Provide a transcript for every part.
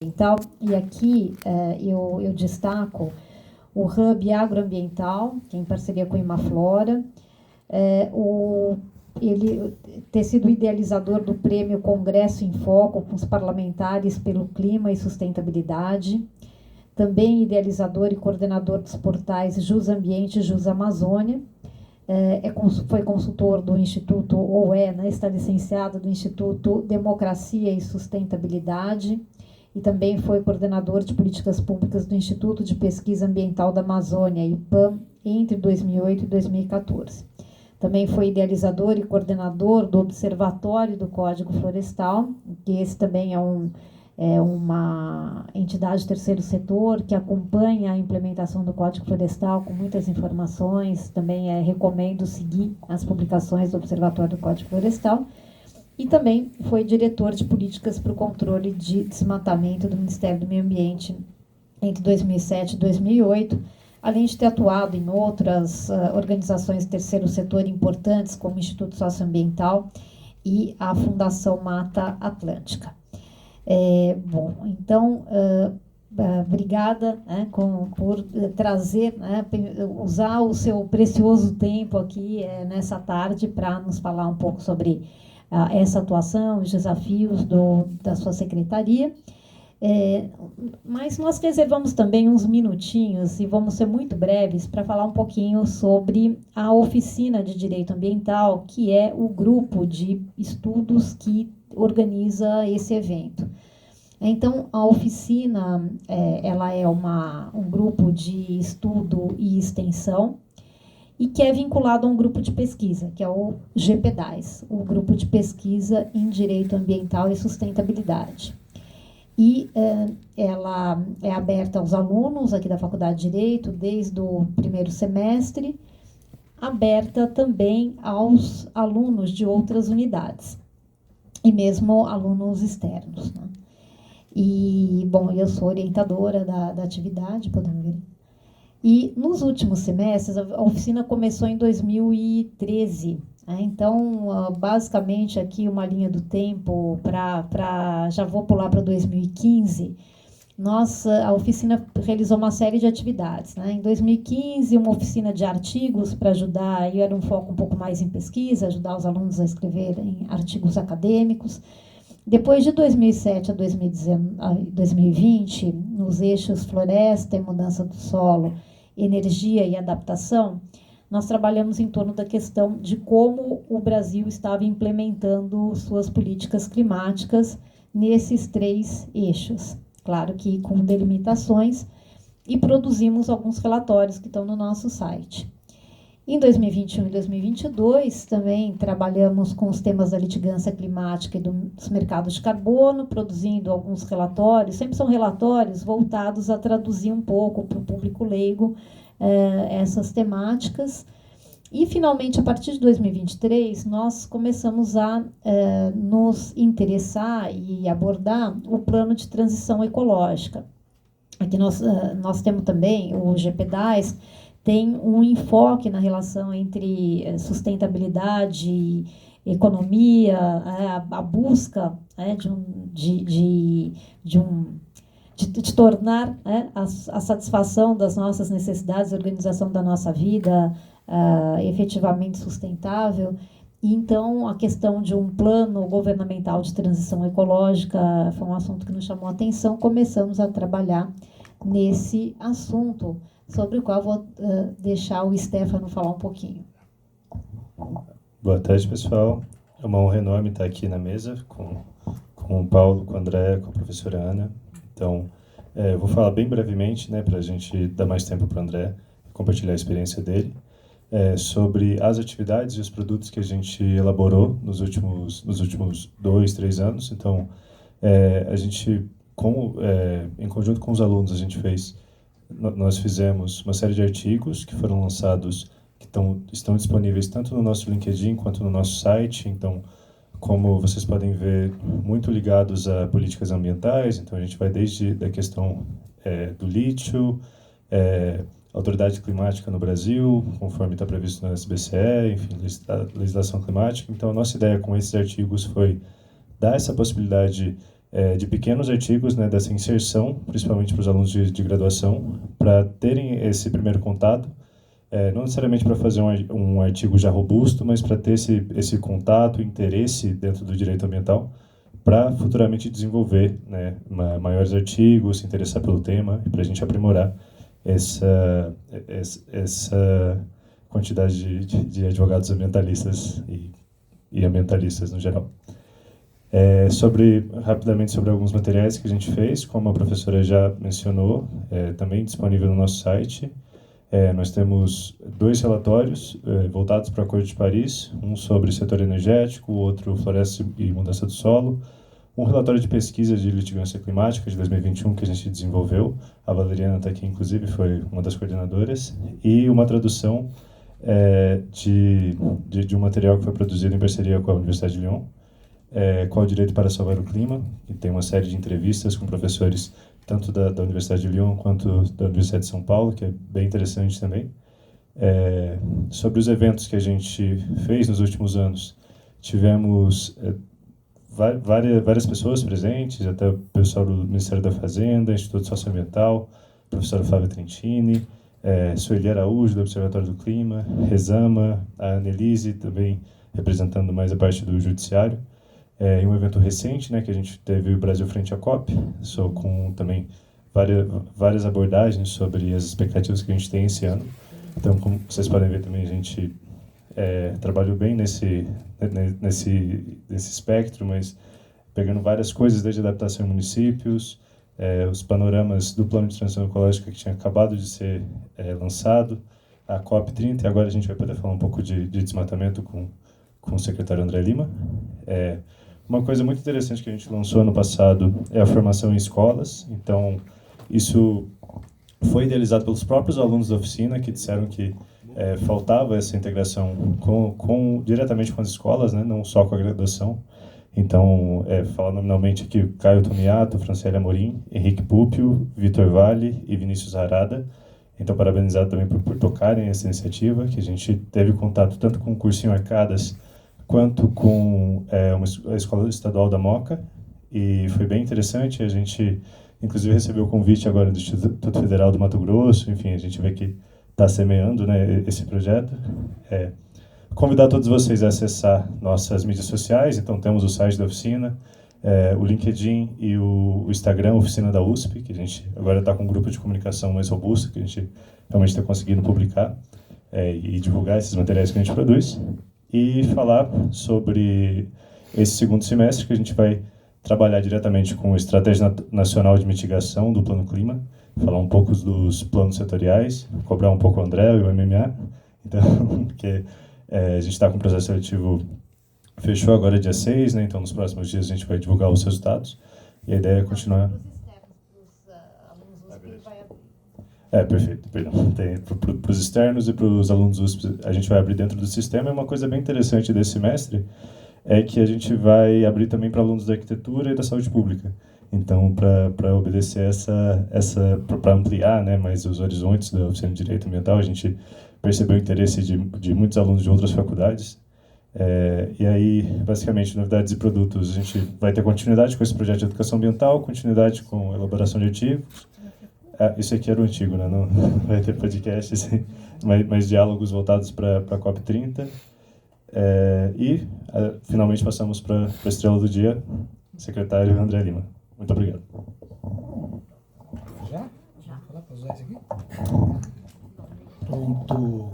Então, e aqui eu destaco o Hub Agroambiental, que é em parceria com a Imaflora, ele ter sido idealizador do prêmio Congresso em Foco com os parlamentares pelo clima e sustentabilidade, também idealizador e coordenador dos portais Jus Ambiente e Jus Amazônia, foi consultor do Instituto, está licenciado do Instituto Democracia e Sustentabilidade, e também foi coordenador de políticas públicas do Instituto de Pesquisa Ambiental da Amazônia, IPAM, entre 2008 e 2014. Também foi idealizador e coordenador do Observatório do Código Florestal, que esse também é uma entidade terceiro setor que acompanha a implementação do Código Florestal com muitas informações. Também recomendo seguir as publicações do Observatório do Código Florestal. E também foi diretor de políticas para o controle de desmatamento do Ministério do Meio Ambiente entre 2007 e 2008, além de ter atuado em outras organizações do terceiro setor importantes, como o Instituto Socioambiental e a Fundação Mata Atlântica. Então, obrigada por trazer, usar o seu precioso tempo aqui nessa tarde para nos falar um pouco sobre essa atuação, os desafios da sua secretaria. Mas nós reservamos também uns minutinhos, e vamos ser muito breves, para falar um pouquinho sobre a Oficina de Direito Ambiental, que é o grupo de estudos que organiza esse evento. Então, a oficina ela é um grupo de estudo e extensão, e que é vinculado a um grupo de pesquisa, que é o GPDAS, o Grupo de Pesquisa em Direito Ambiental e Sustentabilidade. E ela é aberta aos alunos aqui da Faculdade de Direito desde o primeiro semestre, aberta também aos alunos de outras unidades, e mesmo alunos externos, né? E, bom, eu sou orientadora da atividade, podemos ver. E nos últimos semestres, a oficina começou em 2013. Então, basicamente, aqui uma linha do tempo, já vou pular para 2015, a oficina realizou uma série de atividades. Em 2015, uma oficina de artigos para ajudar, e era um foco um pouco mais em pesquisa, ajudar os alunos a escreverem artigos acadêmicos. Depois de 2007 a 2020, nos eixos floresta e mudança do solo, energia e adaptação, nós trabalhamos em torno da questão de como o Brasil estava implementando suas políticas climáticas nesses 3 eixos. Claro que com delimitações, e produzimos alguns relatórios que estão no nosso site. Em 2021 e 2022, também trabalhamos com os temas da litigância climática e dos mercados de carbono, produzindo alguns relatórios, sempre são relatórios voltados a traduzir um pouco para o público leigo essas temáticas. E, finalmente, a partir de 2023, nós começamos a nos interessar e abordar o plano de transição ecológica. Aqui nós temos também o GPDAS, tem um enfoque na relação entre sustentabilidade e economia, a busca de tornar a satisfação das nossas necessidades, a organização da nossa vida efetivamente sustentável. E, então, a questão de um plano governamental de transição ecológica foi um assunto que nos chamou a atenção. Começamos a trabalhar nesse assunto, sobre o qual vou deixar o Stefano falar um pouquinho. Boa tarde, pessoal. É uma honra enorme estar aqui na mesa com o Paulo, com o André, com a professora Ana. Então, eu vou falar bem brevemente, para a gente dar mais tempo para o André compartilhar a experiência dele, sobre as atividades e os produtos que a gente elaborou nos últimos 2, 3 anos. Então, a gente, em conjunto com os alunos, nós fizemos uma série de artigos que foram lançados, que estão disponíveis tanto no nosso LinkedIn quanto no nosso site. Então, como vocês podem ver, muito ligados a políticas ambientais. Então, a gente vai desde a questão do lítio, autoridade climática no Brasil, conforme está previsto no SBCE, enfim, legislação climática. Então, a nossa ideia com esses artigos foi dar essa possibilidade de pequenos artigos, né, dessa inserção, principalmente para os alunos de graduação, para terem esse primeiro contato, não necessariamente para fazer um artigo já robusto, mas para ter esse contato, interesse dentro do direito ambiental, para futuramente desenvolver, né, maiores artigos, se interessar pelo tema, e para a gente aprimorar essa quantidade de advogados ambientalistas e ambientalistas no geral. Rapidamente sobre alguns materiais que a gente fez, como a professora já mencionou, também disponível no nosso site. Nós temos 2 relatórios voltados para o Acordo de Paris, um sobre setor energético, o outro floresta e mudança do solo, um relatório de pesquisa de litigância climática de 2021 que a gente desenvolveu, a Valeriana está aqui, inclusive, foi uma das coordenadoras, e uma tradução de um material que foi produzido em parceria com a Universidade de Lyon, Qual o Direito para Salvar o Clima, que tem uma série de entrevistas com professores tanto da Universidade de Lyon quanto da Universidade de São Paulo, que é bem interessante também. Sobre os eventos que a gente fez nos últimos anos, tivemos várias pessoas presentes, até o pessoal do Ministério da Fazenda, Instituto Socioambiental, professora Flávia Trentini, Sueli Araújo, do Observatório do Clima, Rezama, a Annelise, também representando mais a parte do Judiciário. Em um evento recente, né, que a gente teve o Brasil Frente à COP, com também várias abordagens sobre as expectativas que a gente tem esse ano. Então, como vocês podem ver também, a gente trabalhou bem nesse espectro, mas pegando várias coisas, desde adaptação em municípios, os panoramas do Plano de Transição Ecológica que tinha acabado de ser lançado, a COP30, e agora a gente vai poder falar um pouco de desmatamento com o secretário André Lima. Uma coisa muito interessante que a gente lançou ano passado é a formação em escolas. Então, isso foi idealizado pelos próprios alunos da oficina, que disseram que faltava essa integração diretamente com as escolas, né, não só com a graduação. Então, falar nominalmente aqui o Caio Tomiato, Franciele Amorim, Henrique Púpio, Vitor Vale e Vinícius Arada. Então, parabenizado também por tocarem essa iniciativa, que a gente teve contato tanto com o Cursinho Arcadas, quanto com a Escola Estadual da Moca, e foi bem interessante. A gente, inclusive, recebeu o convite agora do Instituto Federal do Mato Grosso, enfim, a gente vê que está semeando, né, esse projeto. Convidar todos vocês a acessar nossas mídias sociais. Então, temos o site da oficina, o LinkedIn e o Instagram, Oficina da USP, que a gente agora está com um grupo de comunicação mais robusto, que a gente realmente está conseguindo publicar e divulgar esses materiais que a gente produz. E falar sobre esse segundo semestre, que a gente vai trabalhar diretamente com a Estratégia Nacional de Mitigação do Plano Clima, falar um pouco dos planos setoriais, cobrar um pouco o André e o MMA, então, porque a gente está com o processo seletivo, fechou agora dia 6, né, então nos próximos dias a gente vai divulgar os resultados, e a ideia é continuar... Perfeito, perdão. Para os externos e para os alunos USP, a gente vai abrir dentro do sistema. E uma coisa bem interessante desse semestre é que a gente vai abrir também para alunos da arquitetura e da saúde pública. Então, para obedecer para ampliar, né, mais os horizontes da oficina de Direito Ambiental, a gente percebeu o interesse de muitos alunos de outras faculdades. E aí, basicamente, novidades e produtos. A gente vai ter continuidade com esse projeto de educação ambiental, continuidade com elaboração de artigos. Isso aqui era o antigo, né? Não vai ter podcast, assim, mas diálogos voltados para a COP30. Finalmente passamos para a estrela do dia, secretário André Lima. Muito obrigado. Já? Já. Falar para usar isso aqui? Pronto.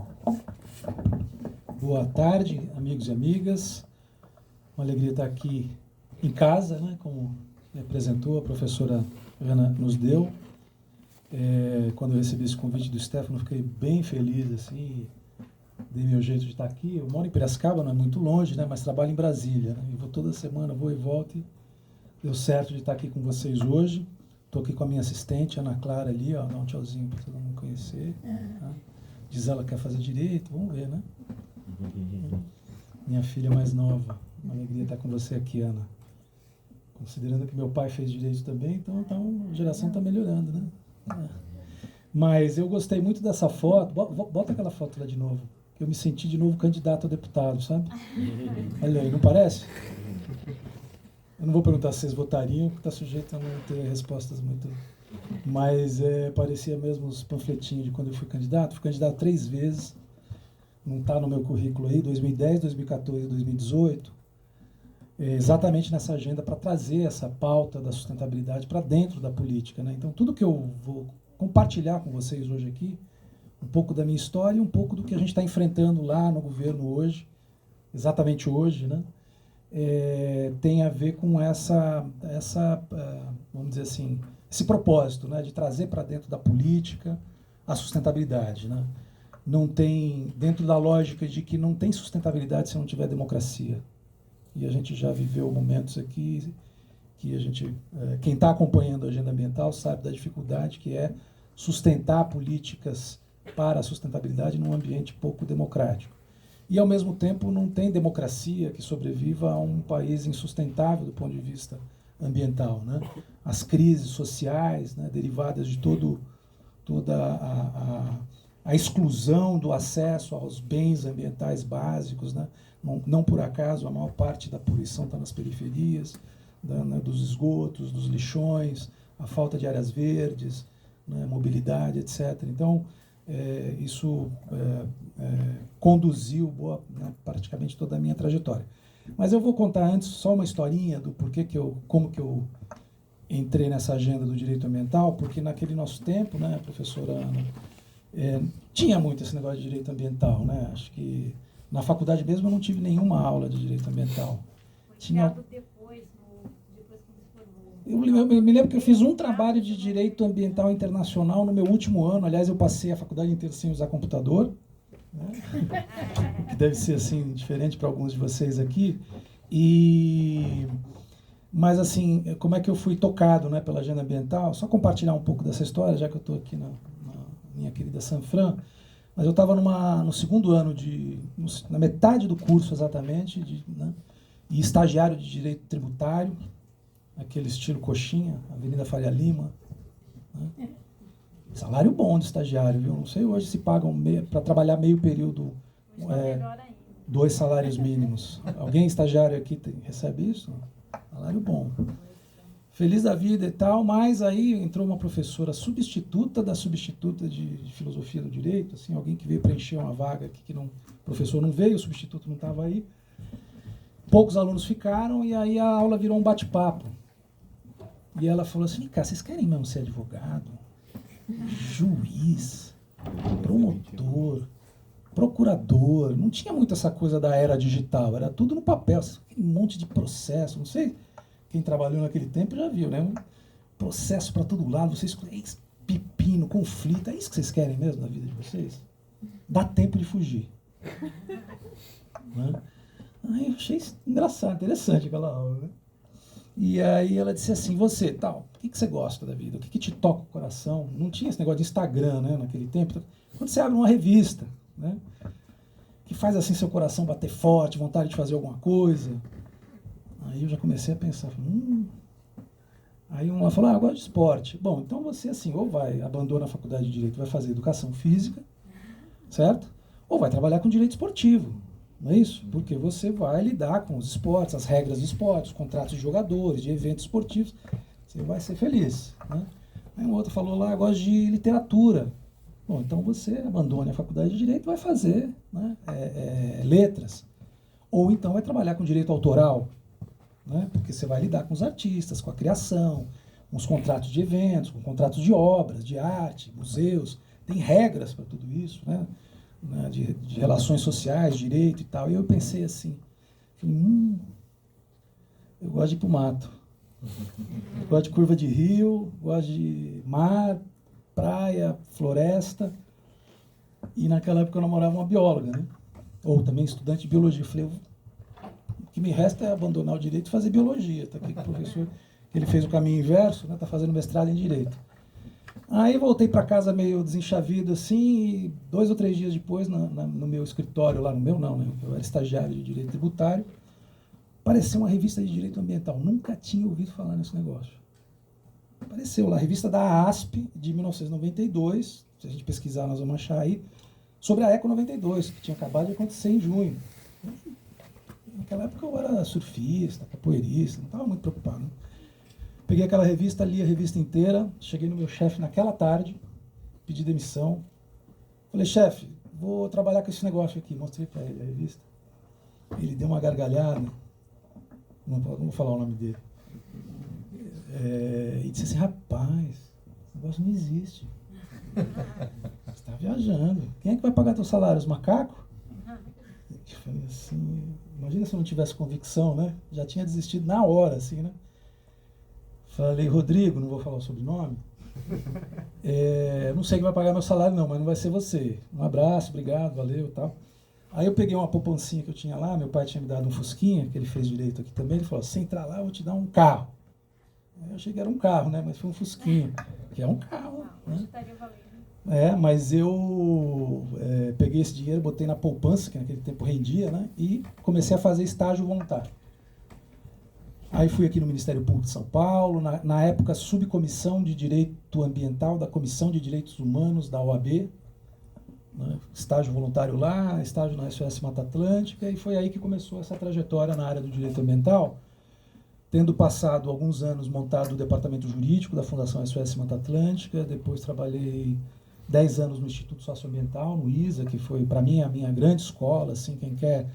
Boa tarde, amigos e amigas. Uma alegria estar aqui em casa, né? Como apresentou, a professora Ana nos deu. Quando eu recebi esse convite do Stefano, fiquei bem feliz, assim, dei meu jeito de estar aqui. Eu moro em Piracicaba, não é muito longe, né, mas trabalho em Brasília, né, e vou toda semana, vou e volto, e deu certo de estar aqui com vocês hoje. Estou aqui com a minha assistente, Ana Clara, ali, ó, dá um tchauzinho para todo mundo conhecer. Tá? Diz ela que quer fazer direito, vamos ver, né? Minha filha mais nova, uma alegria estar com você aqui, Ana. Considerando que meu pai fez direito também, então a geração está melhorando, né? Mas eu gostei muito dessa foto. Bota aquela foto lá de novo. Eu me senti de novo candidato a deputado, sabe? Olha aí, não parece? Eu não vou perguntar se vocês votariam, porque está sujeito a não ter respostas muito... Mas parecia mesmo os panfletinhos de quando eu fui candidato. Fui candidato 3 vezes, não está no meu currículo aí, 2010, 2014 e 2018, exatamente nessa agenda para trazer essa pauta da sustentabilidade para dentro da política, né? Então, tudo que eu vou compartilhar com vocês hoje aqui, um pouco da minha história e um pouco do que a gente está enfrentando lá no governo hoje, exatamente hoje, né? Tem a ver com essa vamos dizer assim, esse propósito, né, de trazer para dentro da política a sustentabilidade, né? Não tem, dentro da lógica de que não tem sustentabilidade se não tiver democracia. E a gente já viveu momentos aqui que a gente, quem está acompanhando a agenda ambiental sabe da dificuldade que é sustentar políticas para a sustentabilidade num ambiente pouco democrático. E, ao mesmo tempo, não tem democracia que sobreviva a um país insustentável do ponto de vista ambiental, né? As crises sociais, né, derivadas de toda a exclusão do acesso aos bens ambientais básicos, né? Não por acaso a maior parte da poluição está nas periferias, né, dos esgotos, dos lixões, a falta de áreas verdes, né, mobilidade, etc. Então, isso conduziu praticamente toda a minha trajetória. Mas eu vou contar antes só uma historinha do porquê como que eu entrei nessa agenda do direito ambiental, porque naquele nosso tempo, né, professora Ana, tinha muito esse negócio de direito ambiental, né? Acho que na faculdade mesmo eu não tive nenhuma aula de direito ambiental. Depois que você formou. Eu me lembro que eu fiz um trabalho de direito ambiental internacional no meu último ano. Aliás, eu passei a faculdade inteira sem usar computador, né? Que deve ser assim diferente para alguns de vocês aqui. Mas assim, como é que eu fui tocado, né, pela agenda ambiental? Só compartilhar um pouco dessa história, já que eu estou aqui na minha querida Sanfran. Mas eu estava no segundo ano, na metade do curso exatamente, né, e estagiário de direito tributário, aquele estilo coxinha, Avenida Faria Lima, né? Salário bom de estagiário, viu? Não sei hoje se pagam para trabalhar meio período 2 salários mínimos. Alguém estagiário aqui recebe isso? Salário bom. Feliz da vida e tal, mas aí entrou uma professora substituta da substituta de filosofia do direito, assim, alguém que veio preencher uma vaga aqui que o professor não veio, o substituto não estava aí. Poucos alunos ficaram e aí a aula virou um bate-papo. E ela falou assim: cara, vocês querem mesmo ser advogado, juiz, promotor, procurador? Não tinha muito essa coisa da era digital, era tudo no papel, um monte de processo, não sei, quem trabalhou naquele tempo já viu, né? Um processo para todo lado, vocês pepino, conflito, é isso que vocês querem mesmo na vida de vocês? Dá tempo de fugir. Né? Aí eu achei engraçado, interessante aquela aula, né? E aí ela disse assim: você, tal, o que você gosta da vida? O que te toca o coração? Não tinha esse negócio de Instagram, né, naquele tempo. Quando você abre uma revista, né, que faz assim seu coração bater forte, vontade de fazer alguma coisa. Aí eu já comecei a pensar, Aí uma falou: eu gosto de esporte. Bom, então você assim, ou abandona a faculdade de Direito, vai fazer educação física, certo? Ou vai trabalhar com direito esportivo. Não é isso? Porque você vai lidar com os esportes, as regras do esporte, os contratos de jogadores, de eventos esportivos. Você vai ser feliz, né? Aí um outro falou lá: eu gosto de literatura. Bom, então você abandone a faculdade de Direito e vai fazer, né, letras. Ou então vai trabalhar com direito autoral, né? Porque você vai lidar com os artistas, com a criação, com os contratos de eventos, com contratos de obras, de arte, museus. Tem regras para tudo isso, né? De relações sociais, direito e tal. E eu pensei assim, falei, eu gosto de ir para o mato. Eu gosto de curva de rio, gosto de mar, praia, floresta. E naquela época eu namorava uma bióloga, né? Ou também estudante de biologia. Eu falei, o que me resta é abandonar o direito e fazer biologia. Está aqui com o professor, que ele fez o caminho inverso, né? Está fazendo mestrado em direito. Aí voltei para casa meio desenchavido assim, e 2 ou 3 dias depois, no meu escritório, lá no meu não, né? Eu era estagiário de direito tributário, apareceu uma revista de direito ambiental. Nunca tinha ouvido falar nesse negócio. Apareceu lá, a revista da ASP, de 1992, se a gente pesquisar nós vamos achar aí, sobre a Eco 92, que tinha acabado de acontecer em junho. Naquela época eu era surfista, capoeirista, não estava muito preocupado. Né? Peguei aquela revista, li a revista inteira, cheguei no meu chefe naquela tarde, pedi demissão. Falei, chefe, vou trabalhar com esse negócio aqui. Mostrei para ele a revista. Ele deu uma gargalhada, não vou falar o nome dele. E disse assim, rapaz, esse negócio não existe. Você está viajando. Quem é que vai pagar teu salário? Os macacos? Eu falei assim, imagina se eu não tivesse convicção, né? Já tinha desistido na hora, assim, né? Falei, Rodrigo, não vou falar o sobrenome. Não sei quem vai pagar meu salário não, mas não vai ser você. Um abraço, obrigado, valeu e tal. Aí eu peguei uma poupancinha que eu tinha lá, meu pai tinha me dado um Fusquinha, que ele fez direito aqui também, ele falou, se entrar lá eu vou te dar um carro. Aí eu achei que era um carro, né? Mas foi um Fusquinha, que é um carro. Né? Mas eu peguei esse dinheiro, botei na poupança, que naquele tempo rendia, né? E comecei a fazer estágio voluntário. Aí fui aqui no Ministério Público de São Paulo, na época subcomissão de Direito Ambiental da Comissão de Direitos Humanos da OAB, né? Estágio voluntário lá, estágio na SOS Mata Atlântica, e foi aí que começou essa trajetória na área do direito ambiental, tendo passado alguns anos montado o departamento jurídico da Fundação SOS Mata Atlântica, depois trabalhei 10 anos no Instituto Socioambiental, no ISA, que foi para mim a minha grande escola, assim, quem quer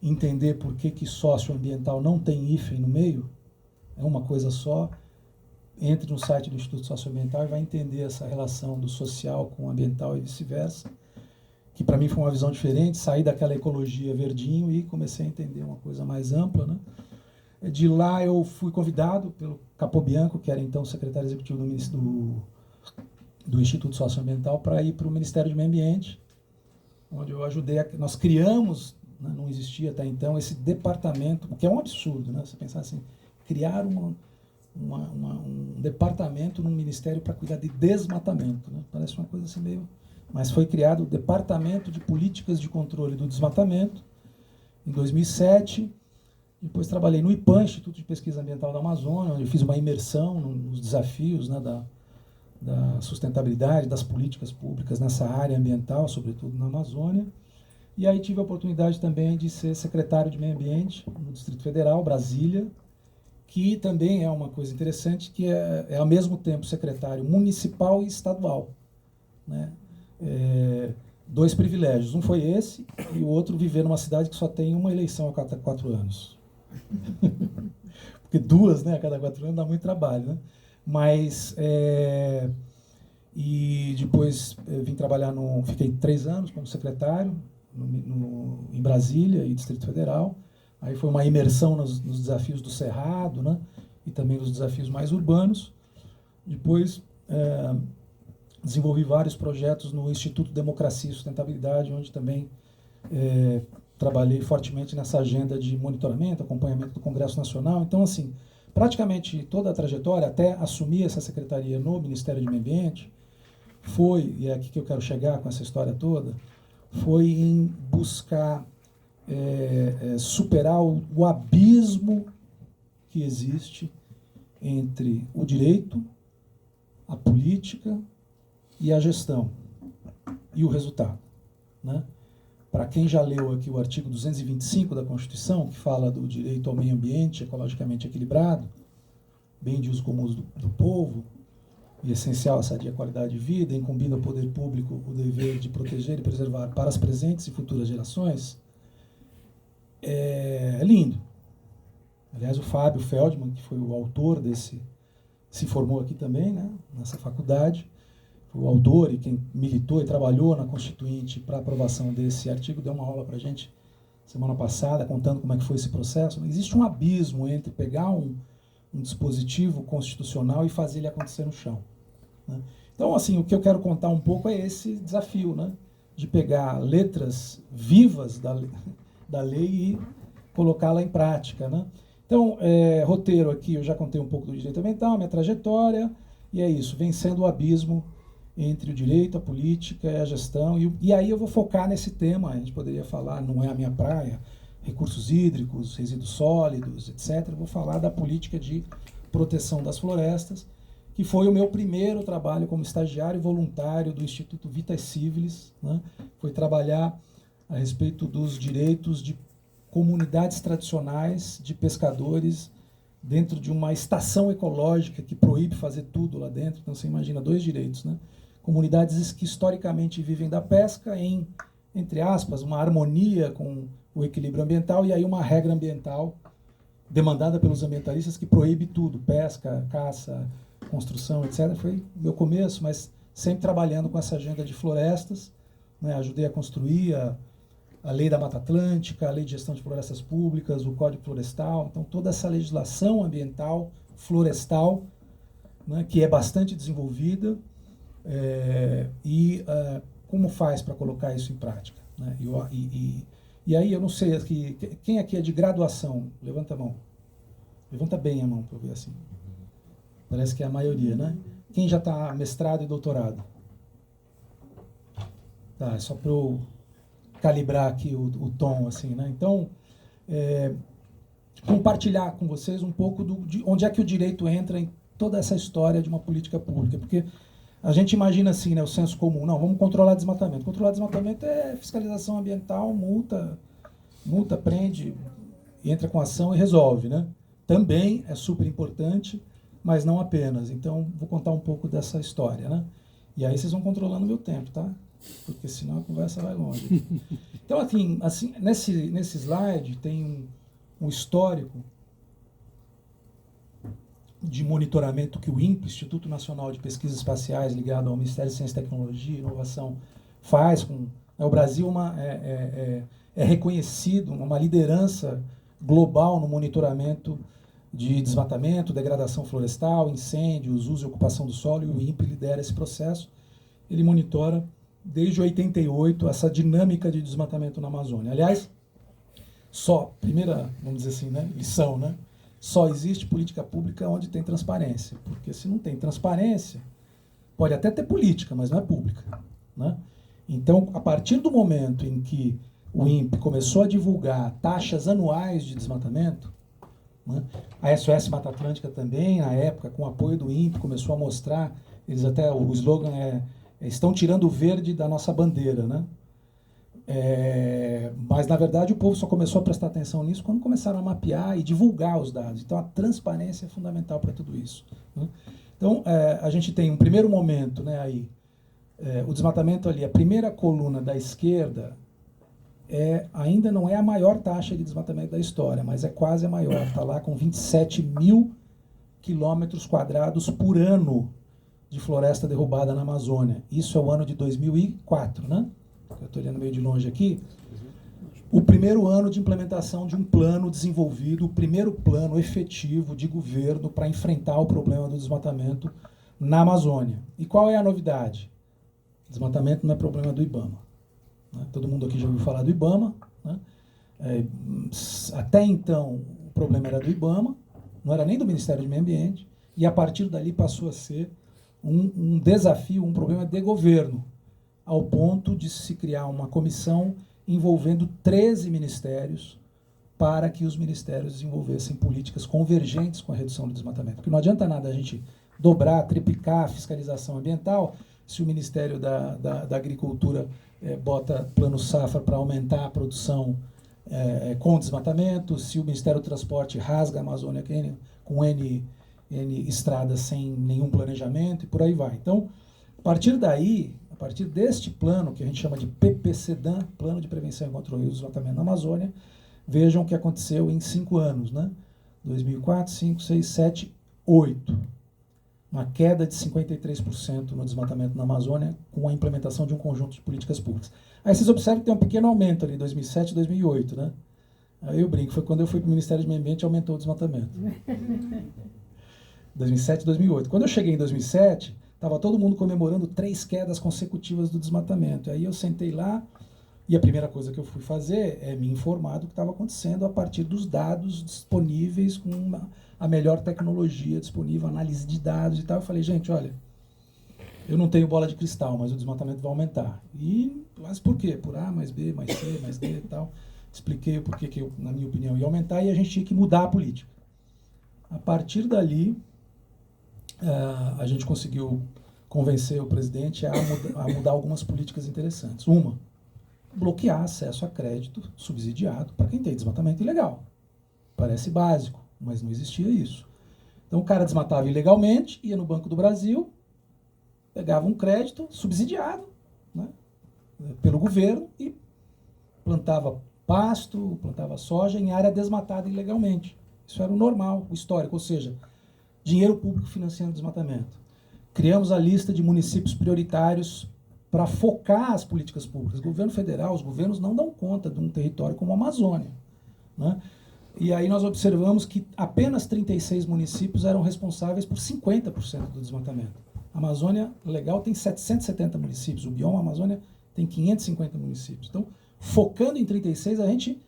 entender por que socioambiental não tem hífen no meio, é uma coisa só, entre no site do Instituto Socioambiental e vai entender essa relação do social com o ambiental e vice-versa, que para mim foi uma visão diferente, saí daquela ecologia verdinho e comecei a entender uma coisa mais ampla, né? De lá eu fui convidado pelo Capobianco, que era então secretário executivo do Instituto Socioambiental, para ir para o Ministério do Meio Ambiente, onde eu ajudei, nós criamos, né, não existia até então, esse departamento, o que é um absurdo, né? Você pensar assim, criar um departamento num ministério para cuidar de desmatamento, né? Parece uma coisa assim meio... Mas foi criado o Departamento de Políticas de Controle do Desmatamento, em 2007. Depois trabalhei no IPAM, Instituto de Pesquisa Ambiental da Amazônia, onde eu fiz uma imersão nos desafios, né, da sustentabilidade, das políticas públicas nessa área ambiental, sobretudo na Amazônia. E aí tive a oportunidade também de ser secretário de Meio Ambiente no Distrito Federal, Brasília, que também é uma coisa interessante, que é ao mesmo tempo secretário municipal e estadual, né? Dois privilégios. Um foi esse, e o outro viver numa cidade que só tem uma eleição a cada 4 anos. Porque 2, né, a cada 4 anos dá muito trabalho, né? Mas, e depois vim trabalhar fiquei 3 anos como secretário em Brasília e Distrito Federal. Aí foi uma imersão nos desafios do Cerrado, né? E também nos desafios mais urbanos. Depois desenvolvi vários projetos no Instituto Democracia e Sustentabilidade, onde também trabalhei fortemente nessa agenda de monitoramento, acompanhamento do Congresso Nacional. Então, assim, praticamente toda a trajetória, até assumir essa secretaria no Ministério do Meio Ambiente, e é aqui que eu quero chegar com essa história toda, foi em buscar superar o abismo que existe entre o direito, a política e a gestão e o resultado, né? Para quem já leu aqui o artigo 225 da Constituição, que fala do direito ao meio ambiente ecologicamente equilibrado, bem de uso comum do povo, e essencial à sadia qualidade de vida, incumbindo ao poder público o dever de proteger e preservar para as presentes e futuras gerações, é lindo. Aliás, o Fábio Feldman, que foi o autor se formou aqui também, né, nessa faculdade, o autor e quem militou e trabalhou na Constituinte para aprovação desse artigo, deu uma aula para a gente semana passada, contando como é que foi esse processo. Existe um abismo entre pegar um dispositivo constitucional e fazer ele acontecer no chão, né? Então, assim, o que eu quero contar um pouco é esse desafio, né, de pegar letras vivas da lei e colocá-la em prática, né? Então, roteiro aqui, eu já contei um pouco do direito ambiental, minha trajetória, e é isso, vencendo o abismo entre o direito, a política e a gestão. E aí eu vou focar nesse tema, a gente poderia falar, não é a minha praia, recursos hídricos, resíduos sólidos, etc. Eu vou falar da política de proteção das florestas, que foi o meu primeiro trabalho como estagiário voluntário do Instituto Vitae Civilis, né? Foi trabalhar a respeito dos direitos de comunidades tradicionais de pescadores dentro de uma estação ecológica que proíbe fazer tudo lá dentro. Então, você imagina 2 direitos, né? Comunidades que historicamente vivem da pesca em, entre aspas, uma harmonia com o equilíbrio ambiental, e aí uma regra ambiental demandada pelos ambientalistas que proíbe tudo, pesca, caça, construção, etc. Foi o meu começo, mas sempre trabalhando com essa agenda de florestas, né? Ajudei a construir a Lei da Mata Atlântica, a Lei de Gestão de Florestas Públicas, o Código Florestal. Então, toda essa legislação ambiental, florestal, né, que é bastante desenvolvida, como faz para colocar isso em prática? Né? E aí, eu não sei, aqui, quem aqui é de graduação? Levanta a mão. Levanta bem a mão para eu ver assim. Parece que é a maioria, né? Quem já está mestrado e doutorado? Tá, é só para eu calibrar aqui o tom, assim, né? Então, compartilhar com vocês um pouco de onde é que o direito entra em toda essa história de uma política pública, porque a gente imagina assim, né, o senso comum, não, vamos controlar desmatamento. Controlar desmatamento é fiscalização ambiental, multa, prende, entra com ação e resolve, né? Também é super importante, mas não apenas. Então, vou contar um pouco dessa história, né? E aí vocês vão controlando o meu tempo, tá? Porque senão a conversa vai longe. Então, assim nesse slide tem um histórico de monitoramento que o INPE, Instituto Nacional de Pesquisas Espaciais, ligado ao Ministério de Ciência, Tecnologia e Inovação, faz. O Brasil é reconhecido uma liderança global no monitoramento de desmatamento, degradação florestal, incêndios, uso e ocupação do solo, e o INPE lidera esse processo. Ele monitora desde 88 essa dinâmica de desmatamento na Amazônia. Aliás, primeira, vamos dizer assim, né, lição, né? Só existe política pública onde tem transparência, porque se não tem transparência, pode até ter política, mas não é pública, né? Então, a partir do momento em que o INPE começou a divulgar taxas anuais de desmatamento, né, a SOS Mata Atlântica também, na época, com o apoio do INPE, começou a mostrar, o slogan estão tirando o verde da nossa bandeira, né? Mas, na verdade, o povo só começou a prestar atenção nisso quando começaram a mapear e divulgar os dados. Então, a transparência é fundamental para tudo isso, né? Então, a gente tem um primeiro momento, né, aí, o desmatamento ali, a primeira coluna da esquerda, ainda não é a maior taxa de desmatamento da história, mas é quase a maior. Está lá com 27 mil quilômetros quadrados por ano de floresta derrubada na Amazônia. Isso é o ano de 2004, né? Eu estou olhando meio de longe aqui. O primeiro ano de implementação de um plano desenvolvido, o primeiro plano efetivo de governo para enfrentar o problema do desmatamento na Amazônia. E qual é a novidade? Desmatamento não é problema do IBAMA, né? Todo mundo aqui já ouviu falar do IBAMA, né? Até então, o problema era do IBAMA, não era nem do Ministério do Meio Ambiente, e a partir dali passou a ser um desafio, um problema de governo, ao ponto de se criar uma comissão envolvendo 13 ministérios para que os ministérios desenvolvessem políticas convergentes com a redução do desmatamento. Porque não adianta nada a gente dobrar, triplicar a fiscalização ambiental se o Ministério da Agricultura bota plano safra para aumentar a produção com desmatamento, se o Ministério do Transporte rasga a Amazônia com N estradas sem nenhum planejamento e por aí vai. Então, a partir deste plano, que a gente chama de PPCDAM, Plano de Prevenção e Controle do Desmatamento na Amazônia, vejam o que aconteceu em 5 anos, né? 2004, 5, 6, 7, 8. Uma queda de 53% no desmatamento na Amazônia com a implementação de um conjunto de políticas públicas. Aí vocês observam que tem um pequeno aumento ali, 2007 e 2008, né? Aí eu brinco, foi quando eu fui para o Ministério do Meio Ambiente e aumentou o desmatamento. 2007 e 2008. Quando eu cheguei em 2007, estava todo mundo comemorando 3 quedas consecutivas do desmatamento. Aí eu sentei lá e a primeira coisa que eu fui fazer é me informar do que estava acontecendo a partir dos dados disponíveis, com a melhor tecnologia disponível, análise de dados e tal. Eu falei, gente, olha, eu não tenho bola de cristal, mas o desmatamento vai aumentar. Mas por quê? Por A mais B mais C mais D e tal. Expliquei o porquê que, na minha opinião, ia aumentar e a gente tinha que mudar a política. A partir dali, a gente conseguiu convencer o presidente a mudar algumas políticas interessantes. Uma, bloquear acesso a crédito subsidiado para quem tem desmatamento ilegal. Parece básico, mas não existia isso. Então o cara desmatava ilegalmente, ia no Banco do Brasil, pegava um crédito subsidiado, né, pelo governo e plantava pasto, plantava soja em área desmatada ilegalmente. Isso era o normal, o histórico, ou seja, dinheiro público financiando desmatamento. Criamos a lista de municípios prioritários para focar as políticas públicas. O governo federal, os governos não dão conta de um território como a Amazônia, né? E aí nós observamos que apenas 36 municípios eram responsáveis por 50% do desmatamento. A Amazônia Legal tem 770 municípios, o bioma Amazônia tem 550 municípios. Então, focando em 36, a gente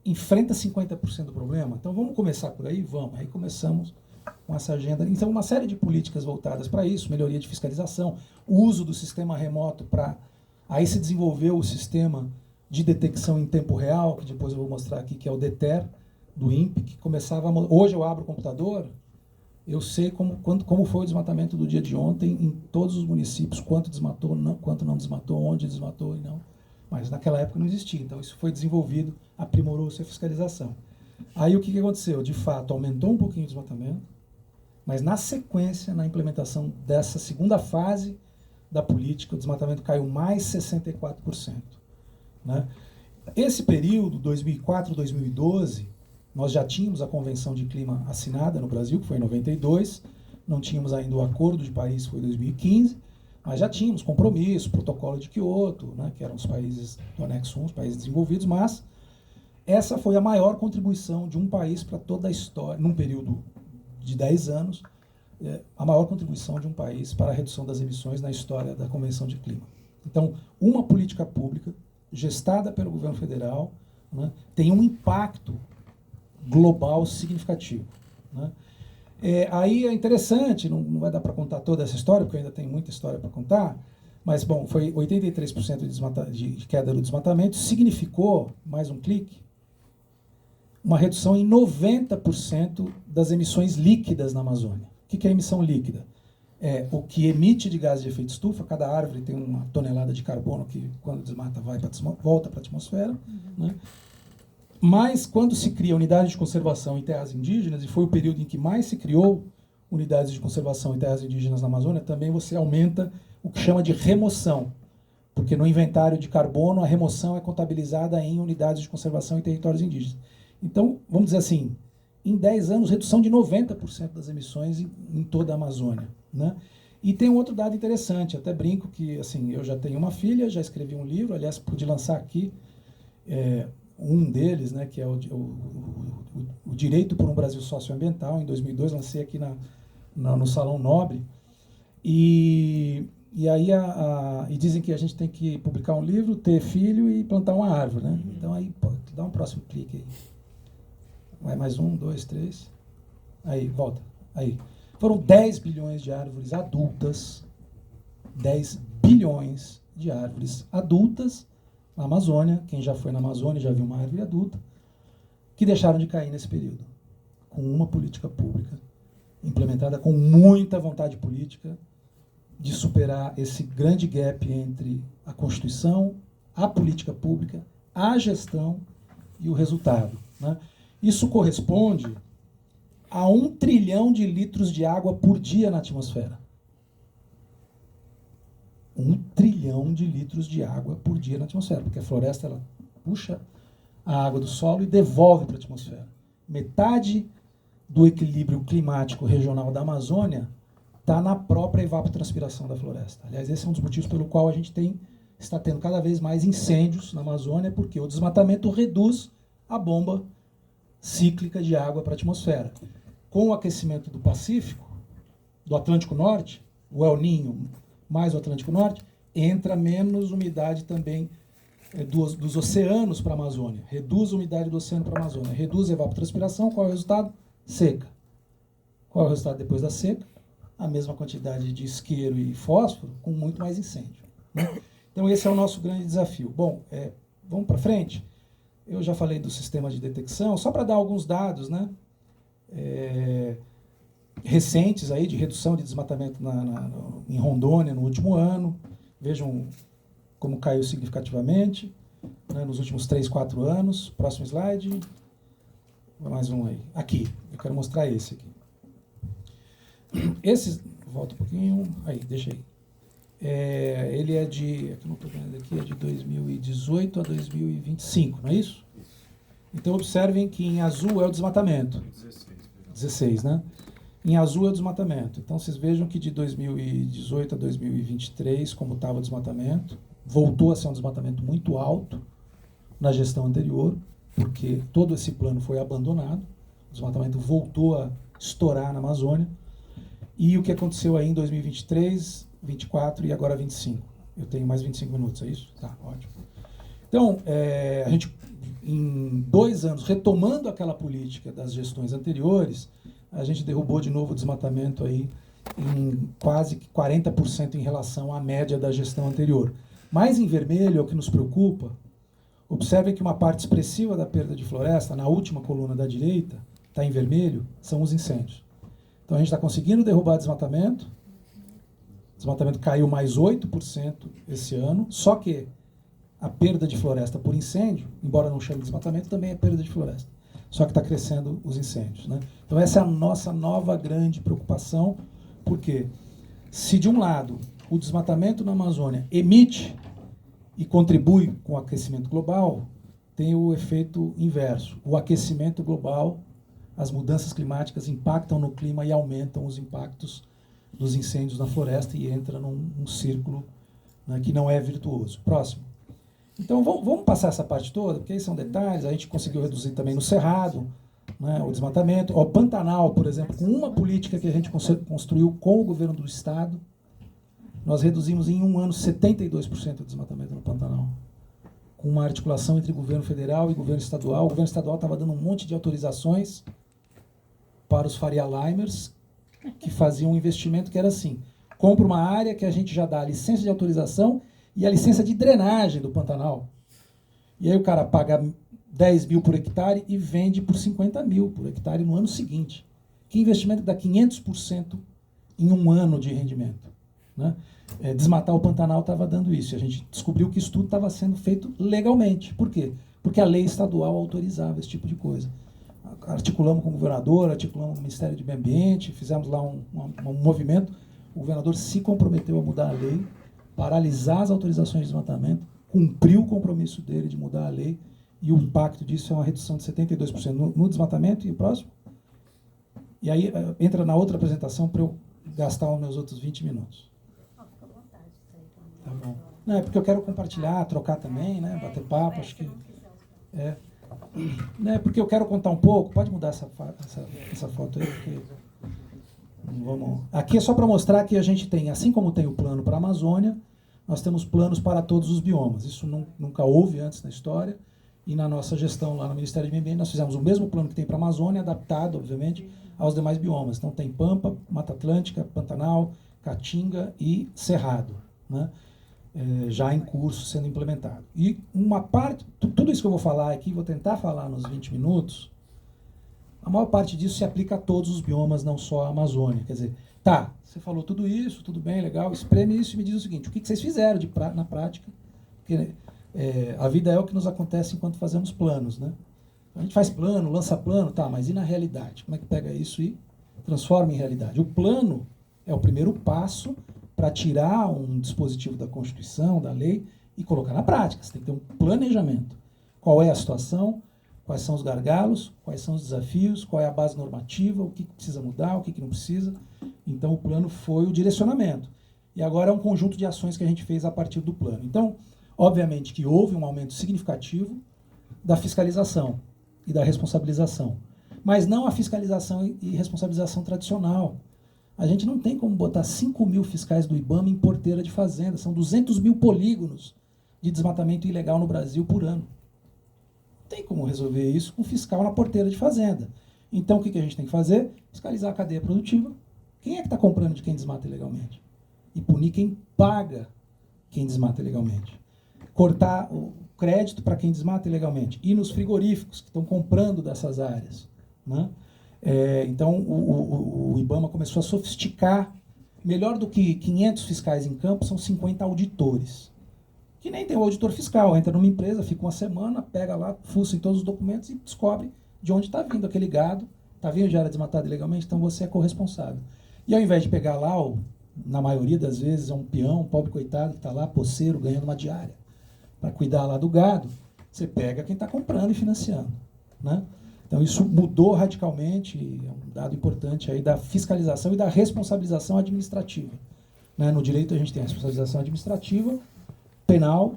enfrenta 50% do problema. Então, vamos começar por aí? Vamos. Aí começamos com essa agenda. Então, uma série de políticas voltadas para isso, melhoria de fiscalização, o uso do sistema remoto para... Aí se desenvolveu o sistema de detecção em tempo real, que depois eu vou mostrar aqui, que é o DETER, do INPE, que começava... Hoje eu abro o computador, eu sei como foi o desmatamento do dia de ontem em todos os municípios, quanto desmatou, quanto não desmatou, onde desmatou e não. Mas naquela época não existia, então isso foi desenvolvido, aprimorou-se a fiscalização. Aí o que aconteceu? De fato, aumentou um pouquinho o desmatamento, mas na sequência, na implementação dessa segunda fase da política, o desmatamento caiu mais 64%. Né? Esse período, 2004, 2012, nós já tínhamos a Convenção de Clima assinada no Brasil, que foi em 92, não tínhamos ainda o Acordo de Paris, que foi em 2015, mas já tínhamos compromisso, protocolo de Kyoto, né, que eram os países do anexo 1, os países desenvolvidos, mas essa foi a maior contribuição de um país para toda a história, num período de 10 anos, a maior contribuição de um país para a redução das emissões na história da Convenção de Clima. Então, uma política pública gestada pelo governo federal, né, tem um impacto global significativo. Né? Aí é interessante, não vai dar para contar toda essa história, porque ainda tem muita história para contar, mas, bom, foi 83% de queda do desmatamento, significou, mais um clique, uma redução em 90% das emissões líquidas na Amazônia. O que é emissão líquida? É o que emite de gás de efeito estufa, cada árvore tem uma tonelada de carbono que, quando desmata, volta para a atmosfera, né? Mas, quando se cria unidade de conservação em terras indígenas, e foi o período em que mais se criou unidades de conservação em terras indígenas na Amazônia, também você aumenta o que chama de remoção, porque no inventário de carbono a remoção é contabilizada em unidades de conservação em territórios indígenas. Então, vamos dizer assim, em 10 anos, redução de 90% das emissões em toda a Amazônia. Né? E tem um outro dado interessante, até brinco que assim, eu já tenho uma filha, já escrevi um livro, aliás, pude lançar aqui, um deles, né, que é o Direito por um Brasil Socioambiental, em 2002, lancei aqui no Salão Nobre, e aí e dizem que a gente tem que publicar um livro, ter filho e plantar uma árvore, né? Então aí, dá um próximo clique aí. Vai mais 1, 2, 3, aí, volta, aí. Foram 10 bilhões de árvores adultas, 10 bilhões de árvores adultas, na Amazônia, quem já foi na Amazônia já viu uma árvore adulta, que deixaram de cair nesse período, com uma política pública implementada com muita vontade política de superar esse grande gap entre a Constituição, a política pública, a gestão e o resultado. Né? Isso corresponde a 1 trilhão de litros de água por dia na atmosfera. 1 trilhão de litros de água por dia na atmosfera, porque a floresta ela puxa a água do solo e devolve para a atmosfera. Metade do equilíbrio climático regional da Amazônia está na própria evapotranspiração da floresta. Aliás, esse é um dos motivos pelo qual a gente está tendo cada vez mais incêndios na Amazônia, porque o desmatamento reduz a bomba cíclica de água para a atmosfera. Com o aquecimento do Pacífico, do Atlântico Norte, o El Niño mais o Atlântico Norte, entra menos umidade também dos oceanos para a Amazônia. Reduz a umidade do oceano para a Amazônia. Reduz a evapotranspiração. Qual é o resultado? Seca. Qual é o resultado depois da seca? A mesma quantidade de isqueiro e fósforo com muito mais incêndio. Né? Então esse é o nosso grande desafio. Bom, vamos para frente. Eu já falei do sistema de detecção, só para dar alguns dados, né? Recentes aí de redução de desmatamento em Rondônia no último ano. Vejam como caiu significativamente. né, nos últimos 3, 4 anos. Próximo slide. Mais um aí. Aqui, eu quero mostrar esse aqui. Esse, volta um pouquinho, aí, deixa aí. Ele é de, aqui não estou vendo aqui, é de 2018 a 2025, não é isso? Então observem que em azul é o desmatamento. 16, né? Em azul é o desmatamento. Então vocês vejam que de 2018 a 2023, como estava o desmatamento, voltou a ser um desmatamento muito alto na gestão anterior, porque todo esse plano foi abandonado, o desmatamento voltou a estourar na Amazônia. E o que aconteceu aí em 2023, 24 e agora 25? Eu tenho mais 25 minutos, é isso? Tá, ótimo. Então, a gente, em 2 anos, retomando aquela política das gestões anteriores, a gente derrubou de novo o desmatamento aí em quase 40% em relação à média da gestão anterior. Mas em vermelho é o que nos preocupa. Observem que uma parte expressiva da perda de floresta, na última coluna da direita, está em vermelho, são os incêndios. Então a gente está conseguindo derrubar desmatamento. O desmatamento caiu mais 8% esse ano, só que a perda de floresta por incêndio, embora não chame de desmatamento, também é perda de floresta. Só que está crescendo os incêndios, né? Então essa é a nossa nova grande preocupação, porque se de um lado o desmatamento na Amazônia emite e contribui com o aquecimento global, tem o efeito inverso. O aquecimento global, as mudanças climáticas impactam no clima e aumentam os impactos dos incêndios na floresta e entra num círculo, né, que não é virtuoso. Próximo. Então vamos passar essa parte toda, porque aí são detalhes. A gente conseguiu reduzir também no Cerrado, né, o desmatamento. O Pantanal, por exemplo, com uma política que a gente construiu com o governo do Estado, nós reduzimos em 1 ano 72% do desmatamento no Pantanal. Com uma articulação entre governo federal e governo estadual. O governo estadual estava dando um monte de autorizações para os Faria Limers, que faziam um investimento que era assim: compra uma área que a gente já dá a licença de autorização e a licença de drenagem do Pantanal. E aí o cara paga 10 mil por hectare e vende por 50 mil por hectare no ano seguinte. Que investimento que dá 500% em 1 ano de rendimento, né? Desmatar o Pantanal estava dando isso. E a gente descobriu que isso tudo estava sendo feito legalmente. Por quê? Porque a lei estadual autorizava esse tipo de coisa. Articulamos com o governador, articulamos com o Ministério do Meio Ambiente, fizemos lá um movimento. O governador se comprometeu a mudar a lei, paralisar as autorizações de desmatamento, cumpriu o compromisso dele de mudar a lei, e o impacto disso é uma redução de 72% no desmatamento. E o próximo? E aí entra na outra apresentação para eu gastar os meus outros 20 minutos. Fica à vontade. Tá bom. Não, é porque eu quero compartilhar, trocar também, né? Bater papo, acho que... Né, porque eu quero contar um pouco. Pode mudar essa foto aí, porque vamos... Aqui é só para mostrar que a gente tem, assim como tem o plano para a Amazônia, nós temos planos para todos os biomas. Isso nunca houve antes na história. E na nossa gestão lá no Ministério do Meio Ambiente, nós fizemos o mesmo plano que tem para a Amazônia, adaptado, obviamente, aos demais biomas. Então tem Pampa, Mata Atlântica, Pantanal, Caatinga e Cerrado, né? Já em curso, sendo implementado. E uma parte, tudo isso que eu vou falar aqui, vou tentar falar nos 20 minutos, a maior parte disso se aplica a todos os biomas, não só a Amazônia. Quer dizer, tá, você falou tudo isso, tudo bem, legal, espreme isso e me diz o seguinte: o que vocês fizeram na prática? Porque a vida é o que nos acontece enquanto fazemos planos, né? A gente faz plano, lança plano, tá, mas e na realidade? Como é que pega isso e transforma em realidade? O plano é o primeiro passo para tirar um dispositivo da Constituição, da lei, e colocar na prática. Você tem que ter um planejamento. Qual é a situação, quais são os gargalos, quais são os desafios, qual é a base normativa, o que precisa mudar, o que não precisa. Então, o plano foi o direcionamento. E agora é um conjunto de ações que a gente fez a partir do plano. Então, obviamente que houve um aumento significativo da fiscalização e da responsabilização. Mas não a fiscalização e responsabilização tradicional. A gente não tem como botar 5 mil fiscais do IBAMA em porteira de fazenda. São 200 mil polígonos de desmatamento ilegal no Brasil por ano. Não tem como resolver isso com fiscal na porteira de fazenda. Então, o que a gente tem que fazer? Fiscalizar a cadeia produtiva. Quem é que está comprando de quem desmata ilegalmente? E punir quem paga quem desmata ilegalmente. Cortar o crédito para quem desmata ilegalmente. E nos frigoríficos que estão comprando dessas áreas, né? Então, o IBAMA começou a sofisticar. Melhor do que 500 fiscais em campo, são 50 auditores, Que nem tem o auditor fiscal, entra numa empresa, fica uma semana, pega lá, fuça em todos os documentos e descobre de onde está vindo aquele gado, está vindo de área desmatada ilegalmente, então você é corresponsável. E ao invés de pegar lá, na maioria das vezes, é um peão, um pobre coitado que está lá, poceiro, ganhando uma diária, para cuidar lá do gado, você pega quem está comprando e financiando, né? Então isso mudou radicalmente, é um dado importante aí da fiscalização e da responsabilização administrativa. Né? No direito a gente tem a responsabilização administrativa, penal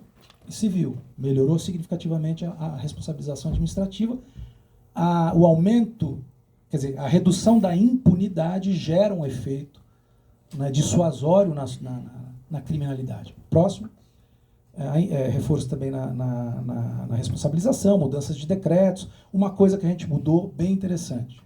e civil. Melhorou significativamente a responsabilização administrativa. O aumento, quer dizer, a redução da impunidade gera um efeito, né, dissuasório na criminalidade. Próximo. Reforço também na responsabilização, mudanças de decretos, uma coisa que a gente mudou bem interessante.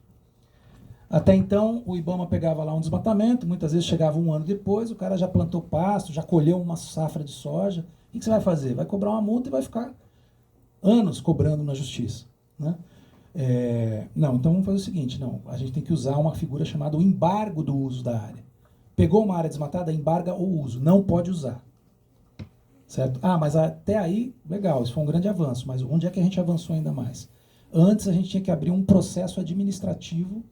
Até então, o IBAMA pegava lá um desmatamento, muitas vezes chegava um ano depois, o cara já plantou pasto, já colheu uma safra de soja. O que você vai fazer? Vai cobrar uma multa e vai ficar anos cobrando na justiça, né? Não, então vamos fazer o seguinte, não, a gente tem que usar uma figura chamada o embargo do uso da área. Pegou uma área desmatada, embarga o uso, não pode usar. Certo? Mas até aí, legal, isso foi um grande avanço, mas onde é que a gente avançou ainda mais? Antes a gente tinha que abrir um processo administrativo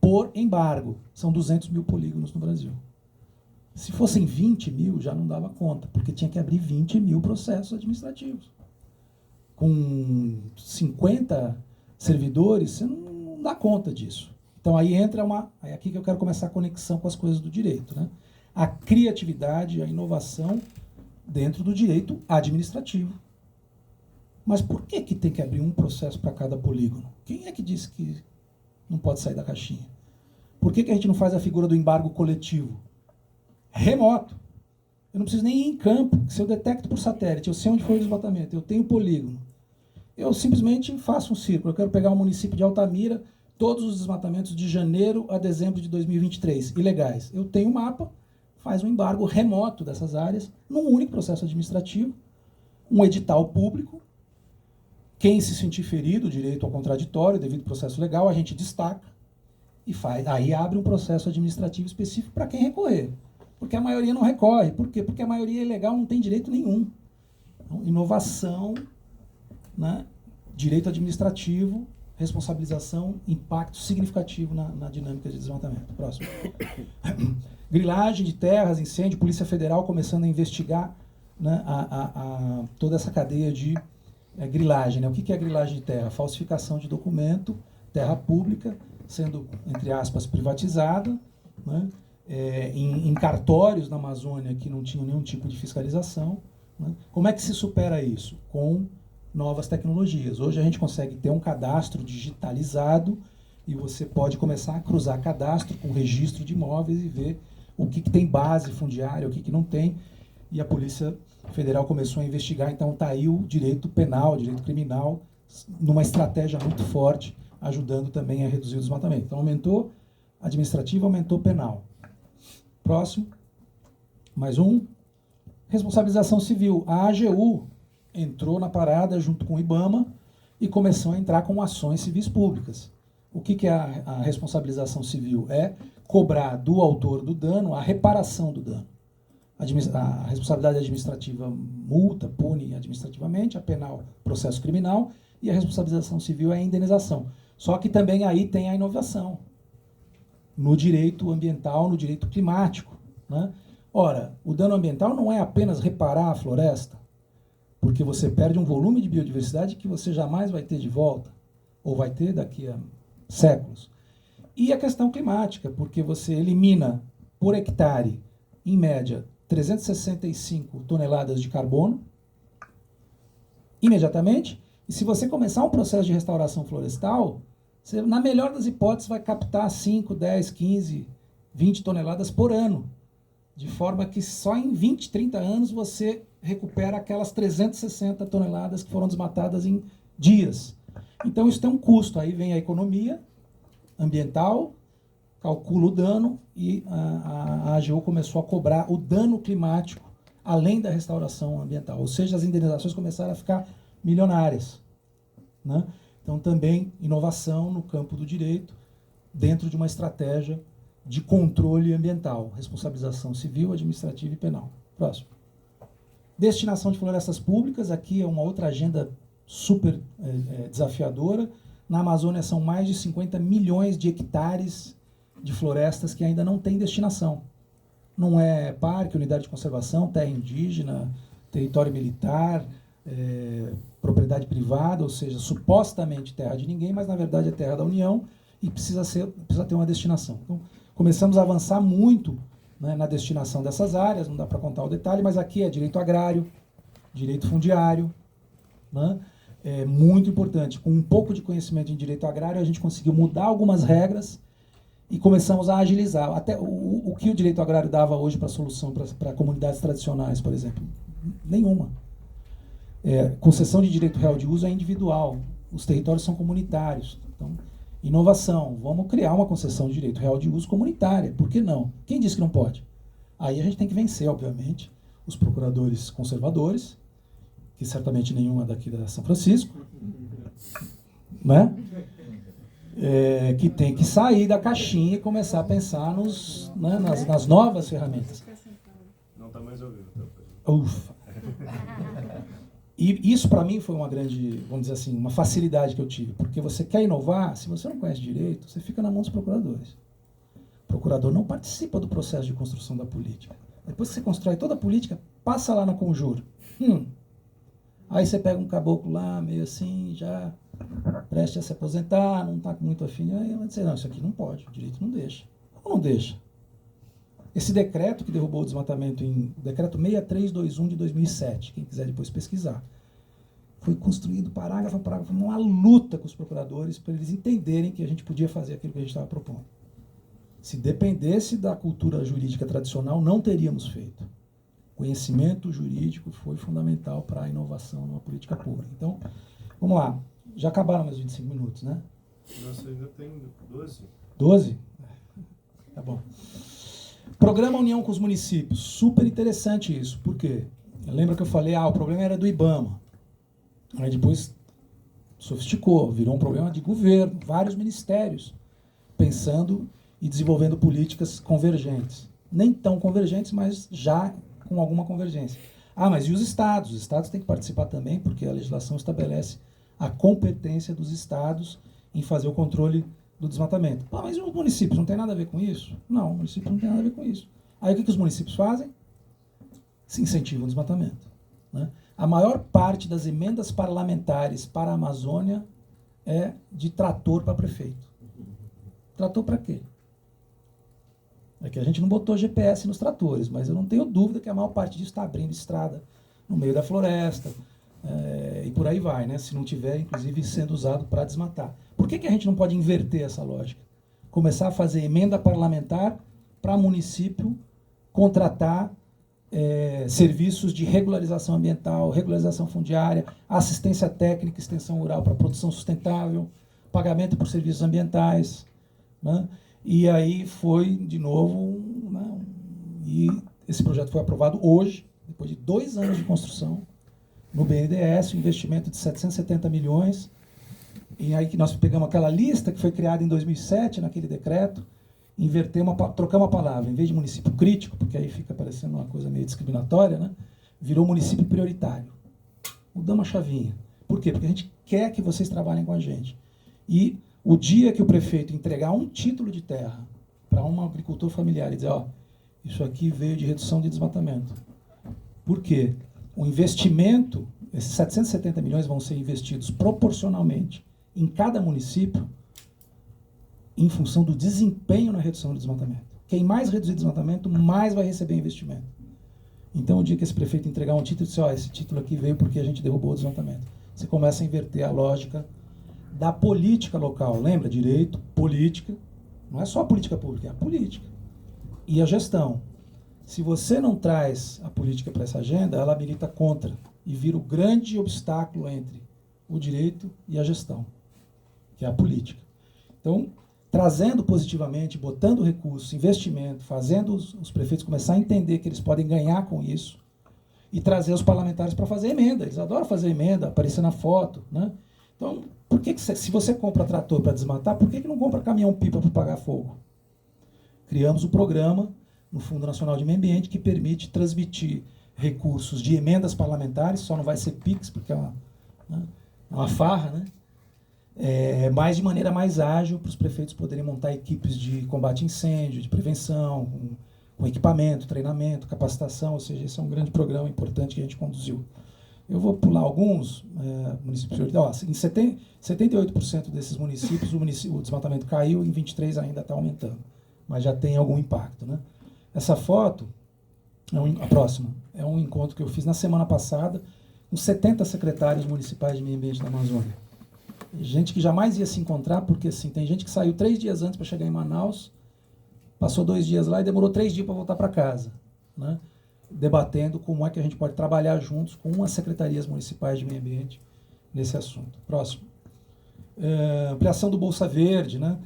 por embargo. São 200 mil polígonos no Brasil. Se fossem 20 mil, já não dava conta, porque tinha que abrir 20 mil processos administrativos. Com 50 servidores, você não dá conta disso. Então aí entra é aqui que eu quero começar a conexão com as coisas do direito, né? A criatividade, a inovação dentro do direito administrativo. Mas por que tem que abrir um processo para cada polígono? Quem é que disse que não pode sair da caixinha? Por que a gente não faz a figura do embargo coletivo? Remoto. Eu não preciso nem ir em campo. Se eu detecto por satélite, eu sei onde foi o desmatamento, eu tenho polígono. Eu simplesmente faço um círculo. Eu quero pegar o município de Altamira, todos os desmatamentos de janeiro a dezembro de 2023, ilegais. Eu tenho um mapa, faz um embargo remoto dessas áreas, num único processo administrativo, um edital público. Quem se sentir ferido, direito ao contraditório, devido ao processo legal, a gente destaca e aí abre um processo administrativo específico para quem recorrer. Porque a maioria não recorre. Por quê? Porque a maioria ilegal não tem direito nenhum. Então, inovação, né? Direito administrativo, responsabilização, impacto significativo na dinâmica de desmatamento. Próximo. Grilagem de terras, incêndio, Polícia Federal começando a investigar, né, toda essa cadeia de grilagem. Né? O que é grilagem de terra? Falsificação de documento, terra pública, sendo, entre aspas, privatizada, né? Em cartórios na Amazônia que não tinham nenhum tipo de fiscalização. Né? Como é que se supera isso? Com novas tecnologias. Hoje a gente consegue ter um cadastro digitalizado e você pode começar a cruzar cadastro com registro de imóveis e ver o que tem base fundiária, o que não tem. E a Polícia Federal começou a investigar, então está aí o direito penal, o direito criminal, numa estratégia muito forte, ajudando também a reduzir o desmatamento. Então aumentou administrativo, aumentou penal. Próximo. Mais um. Responsabilização civil. A AGU entrou na parada junto com o IBAMA e começou a entrar com ações civis públicas. O que é a responsabilização civil? É cobrar do autor do dano a reparação do dano. A responsabilidade administrativa multa, pune administrativamente, a penal, processo criminal, e a responsabilização civil é a indenização. Só que também aí tem a inovação no direito ambiental, no direito climático, né? Ora, o dano ambiental não é apenas reparar a floresta, porque você perde um volume de biodiversidade que você jamais vai ter de volta, ou vai ter daqui a séculos. E a questão climática, porque você elimina por hectare, em média, 365 toneladas de carbono, imediatamente, e se você começar um processo de restauração florestal, você, na melhor das hipóteses, vai captar 5, 10, 15, 20 toneladas por ano, de forma que só em 20, 30 anos você recupera aquelas 360 toneladas que foram desmatadas em dias. Então isso tem um custo, aí vem a economia ambiental, calcula o dano e a AGU começou a cobrar o dano climático além da restauração ambiental, ou seja, as indenizações começaram a ficar milionárias, né? Então também inovação no campo do direito dentro de uma estratégia de controle ambiental, responsabilização civil, administrativa e penal. Próximo. Destinação de florestas públicas, aqui é uma outra agenda super desafiadora. Na Amazônia são mais de 50 milhões de hectares de florestas que ainda não têm destinação. Não é parque, unidade de conservação, terra indígena, território militar, propriedade privada, ou seja, supostamente terra de ninguém, mas na verdade é terra da União e precisa ter uma destinação. Então, começamos a avançar muito, né, na destinação dessas áreas, não dá para contar o detalhe, mas aqui é direito agrário, direito fundiário, né? É muito importante. Com um pouco de conhecimento em direito agrário, a gente conseguiu mudar algumas regras e começamos a agilizar. Até o que o direito agrário dava hoje para solução para comunidades tradicionais, por exemplo? Nenhuma. Concessão de direito real de uso é individual. Os territórios são comunitários. Então, inovação. Vamos criar uma concessão de direito real de uso comunitária. Por que não? Quem disse que não pode? Aí a gente tem que vencer, obviamente, os procuradores conservadores, que certamente nenhum é daqui da São Francisco, né? Que tem que sair da caixinha e começar a pensar nas novas ferramentas. Não está mais ouvindo. Ufa! E isso, para mim, foi uma grande, vamos dizer assim, uma facilidade que eu tive. Porque você quer inovar, se você não conhece direito, você fica na mão dos procuradores. O procurador não participa do processo de construção da política. Depois que você constrói toda a política, passa lá na Conjur. Aí você pega um caboclo lá, meio assim, já preste a se aposentar, não está muito afim. Aí ela diz, não, isso aqui não pode, o direito não deixa. Como não deixa? Esse decreto que derrubou o desmatamento, decreto 6321 de 2007, quem quiser depois pesquisar, foi construído parágrafo a parágrafo, uma luta com os procuradores para eles entenderem que a gente podia fazer aquilo que a gente estava propondo. Se dependesse da cultura jurídica tradicional, não teríamos feito. Conhecimento jurídico foi fundamental para a inovação numa política pública. Então, vamos lá. Já acabaram meus 25 minutos, né? Nossa, ainda tem 12. 12? Tá bom. Programa União com os Municípios. Super interessante isso. Por quê? Lembra que eu falei, o problema era do IBAMA. Aí depois sofisticou, virou um problema de governo, vários ministérios pensando e desenvolvendo políticas convergentes. Nem tão convergentes, mas já com alguma convergência. Mas e os estados? Os estados têm que participar também, porque a legislação estabelece a competência dos estados em fazer o controle do desmatamento. Mas os municípios não tem nada a ver com isso? Não, o município não tem nada a ver com isso. Aí o que os municípios fazem? Se incentivam o desmatamento, né? A maior parte das emendas parlamentares para a Amazônia é de trator para prefeito. Trator para quê? É que a gente não botou GPS nos tratores, mas eu não tenho dúvida que a maior parte disso está abrindo estrada no meio da floresta, e por aí vai, né? Se não tiver, inclusive, sendo usado para desmatar. Por que a gente não pode inverter essa lógica? Começar a fazer emenda parlamentar para município contratar serviços de regularização ambiental, regularização fundiária, assistência técnica, extensão rural para produção sustentável, pagamento por serviços ambientais, né? E aí foi, de novo, né? E esse projeto foi aprovado hoje, depois de 2 anos de construção, no BNDES, um investimento de 770 milhões. E aí que nós pegamos aquela lista que foi criada em 2007, naquele decreto, trocamos a palavra, em vez de município crítico, porque aí fica parecendo uma coisa meio discriminatória, né? Virou município prioritário. Mudamos a chavinha. Por quê? Porque a gente quer que vocês trabalhem com a gente. E o dia que o prefeito entregar um título de terra para um agricultor familiar e dizer, isso aqui veio de redução de desmatamento. Por quê? O investimento, esses 770 milhões vão ser investidos proporcionalmente em cada município em função do desempenho na redução do desmatamento. Quem mais reduzir desmatamento, mais vai receber investimento. Então, o dia que esse prefeito entregar um título, diz, esse título aqui veio porque a gente derrubou o desmatamento. Você começa a inverter a lógica da política local. Lembra? Direito, política. Não é só a política pública, é a política. E a gestão. Se você não traz a política para essa agenda, ela milita contra e vira o grande obstáculo entre o direito e a gestão, que é a política. Então, trazendo positivamente, botando recursos, investimento, fazendo os prefeitos começar a entender que eles podem ganhar com isso e trazer os parlamentares para fazer emenda. Eles adoram fazer emenda, aparecer na foto, né? Então, por que se você compra trator para desmatar, por que não compra caminhão-pipa para apagar fogo? Criamos um programa no Fundo Nacional de Meio Ambiente que permite transmitir recursos de emendas parlamentares, só não vai ser PIX, porque é uma farra, né? Mas de maneira mais ágil, para os prefeitos poderem montar equipes de combate a incêndio, de prevenção, com equipamento, treinamento, capacitação, ou seja, esse é um grande programa importante que a gente conduziu. Eu vou pular alguns municípios prioritários. Em 78% desses municípios, o desmatamento caiu, em 23% ainda está aumentando, mas já tem algum impacto, né? Essa foto, a próxima, é um encontro que eu fiz na semana passada com 70 secretários municipais de meio ambiente da Amazônia. Gente que jamais ia se encontrar, porque assim, tem gente que saiu 3 dias antes para chegar em Manaus, passou 2 dias lá e demorou 3 dias para voltar para casa, né? Debatendo como é que a gente pode trabalhar juntos com as secretarias municipais de meio ambiente nesse assunto. Próximo. Ampliação do Bolsa Verde, né?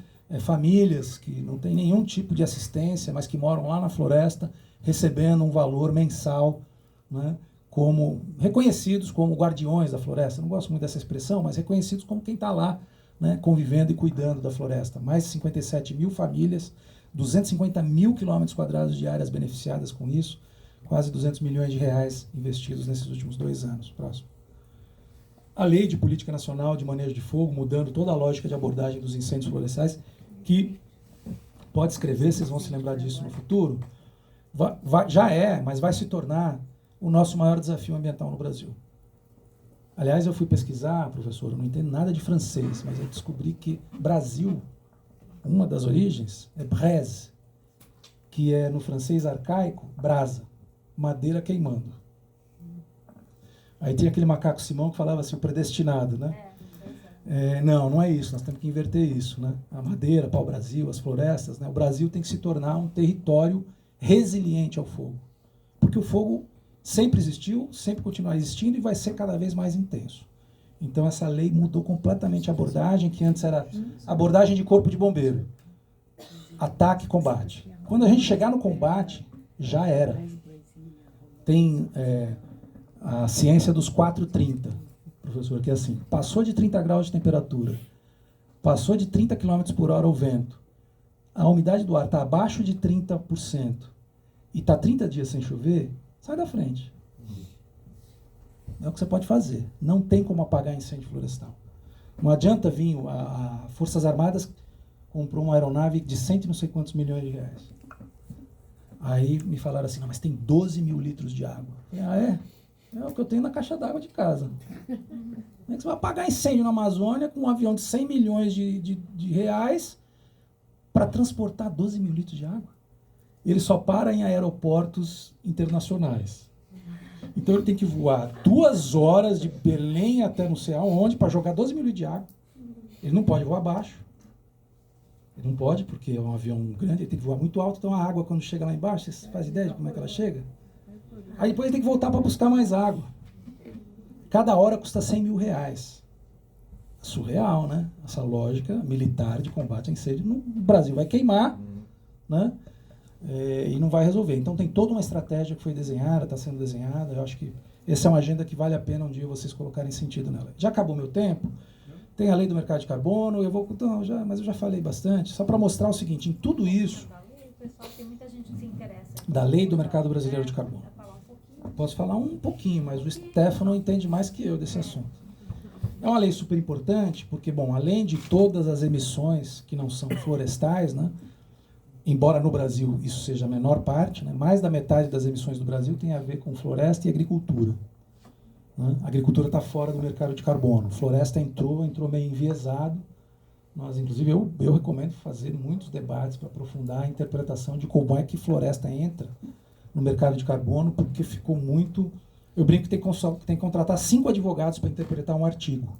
Famílias que não têm nenhum tipo de assistência, mas que moram lá na floresta, recebendo um valor mensal, né? Como reconhecidos como guardiões da floresta. Não gosto muito dessa expressão, mas reconhecidos como quem está lá, né? Convivendo e cuidando da floresta. Mais de 57 mil famílias, 250 mil quilômetros quadrados de áreas beneficiadas com isso, quase 200 milhões de reais investidos nesses últimos 2 anos. Próximo. A Lei de Política Nacional de Manejo de Fogo, mudando toda a lógica de abordagem dos incêndios florestais, que pode escrever, vocês vão se lembrar disso no futuro, mas vai se tornar o nosso maior desafio ambiental no Brasil. Aliás, eu fui pesquisar, professor, eu não entendo nada de francês, mas eu descobri que Brasil, uma das origens, é braise, que é no francês arcaico, brasa, madeira queimando. Aí tem aquele macaco Simão que falava assim, o predestinado, né? Não é isso, nós temos que inverter isso, né? A madeira, pau-brasil, as florestas, né? O Brasil tem que se tornar um território resiliente ao fogo. Porque o fogo sempre existiu, sempre continuará existindo e vai ser cada vez mais intenso. Então essa lei mudou completamente a abordagem, que antes era abordagem de corpo de bombeiro. Ataque e combate. Quando a gente chegar no combate, já era. Tem a ciência dos 430, professor, que é assim, passou de 30 graus de temperatura, passou de 30 km por hora o vento, a umidade do ar está abaixo de 30% e está 30 dias sem chover, sai da frente. É o que você pode fazer. Não tem como apagar incêndio florestal. Não adianta vir, a Forças Armadas comprou uma aeronave de 100 e não sei quantos milhões de reais. Aí me falaram assim, não, mas tem 12 mil litros de água. É o que eu tenho na caixa d'água de casa. Como é que você vai apagar incêndio na Amazônia com um avião de 100 milhões de reais para transportar 12 mil litros de água? Ele só para em aeroportos internacionais. Então ele tem que voar 2 horas de Belém até não sei aonde para jogar 12 mil litros de água. Ele não pode voar baixo. Ele não pode, porque é um avião grande, ele tem que voar muito alto, então a água, quando chega lá embaixo, você faz ideia de como é que ela chega? Aí depois ele tem que voltar para buscar mais água. Cada hora custa 100 mil reais. Surreal, né? Essa lógica militar de combate a incêndio no Brasil vai queimar, né? E não vai resolver. Então tem toda uma estratégia que foi desenhada, está sendo desenhada. Eu acho que essa é uma agenda que vale a pena um dia vocês colocarem sentido nela. Já acabou meu tempo? Tem a lei do mercado de carbono, mas eu já falei bastante, só para mostrar o seguinte, em tudo isso, da lei do mercado brasileiro de carbono. Posso falar um pouquinho, mas o Stefano entende mais que eu desse assunto. É uma lei super importante, porque, bom, além de todas as emissões que não são florestais, né, embora no Brasil isso seja a menor parte, né, mais da metade das emissões do Brasil tem a ver com floresta e agricultura. A agricultura está fora do mercado de carbono. Floresta entrou meio enviesado. Nós, inclusive, eu recomendo fazer muitos debates para aprofundar a interpretação de como é que floresta entra no mercado de carbono, porque ficou muito... Eu brinco que tem que contratar 5 advogados para interpretar um artigo.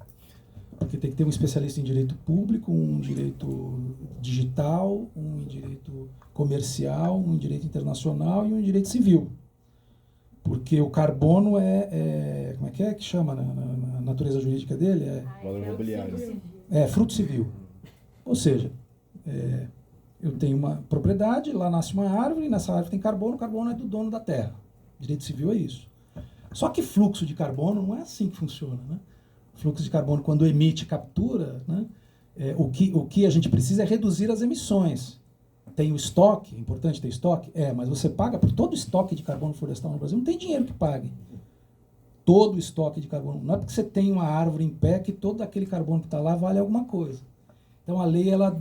Porque tem que ter um especialista em direito público, um em direito digital, um em direito comercial, um em direito internacional e um em direito civil. Porque o carbono como é que chama na natureza jurídica dele? Valor imobiliário. Fruto civil. Ou seja, eu tenho uma propriedade, lá nasce uma árvore, nessa árvore tem carbono, o carbono é do dono da terra. Direito civil é isso. Só que fluxo de carbono não é assim que funciona, né? Fluxo de carbono, quando emite e captura, né, o que a gente precisa é reduzir as emissões. tem o estoque, é importante ter estoque? Mas você paga por todo o estoque de carbono florestal no Brasil, não tem dinheiro que pague todo o estoque de carbono. Não é porque você tem uma árvore em pé que todo aquele carbono que está lá vale alguma coisa. Então a lei ela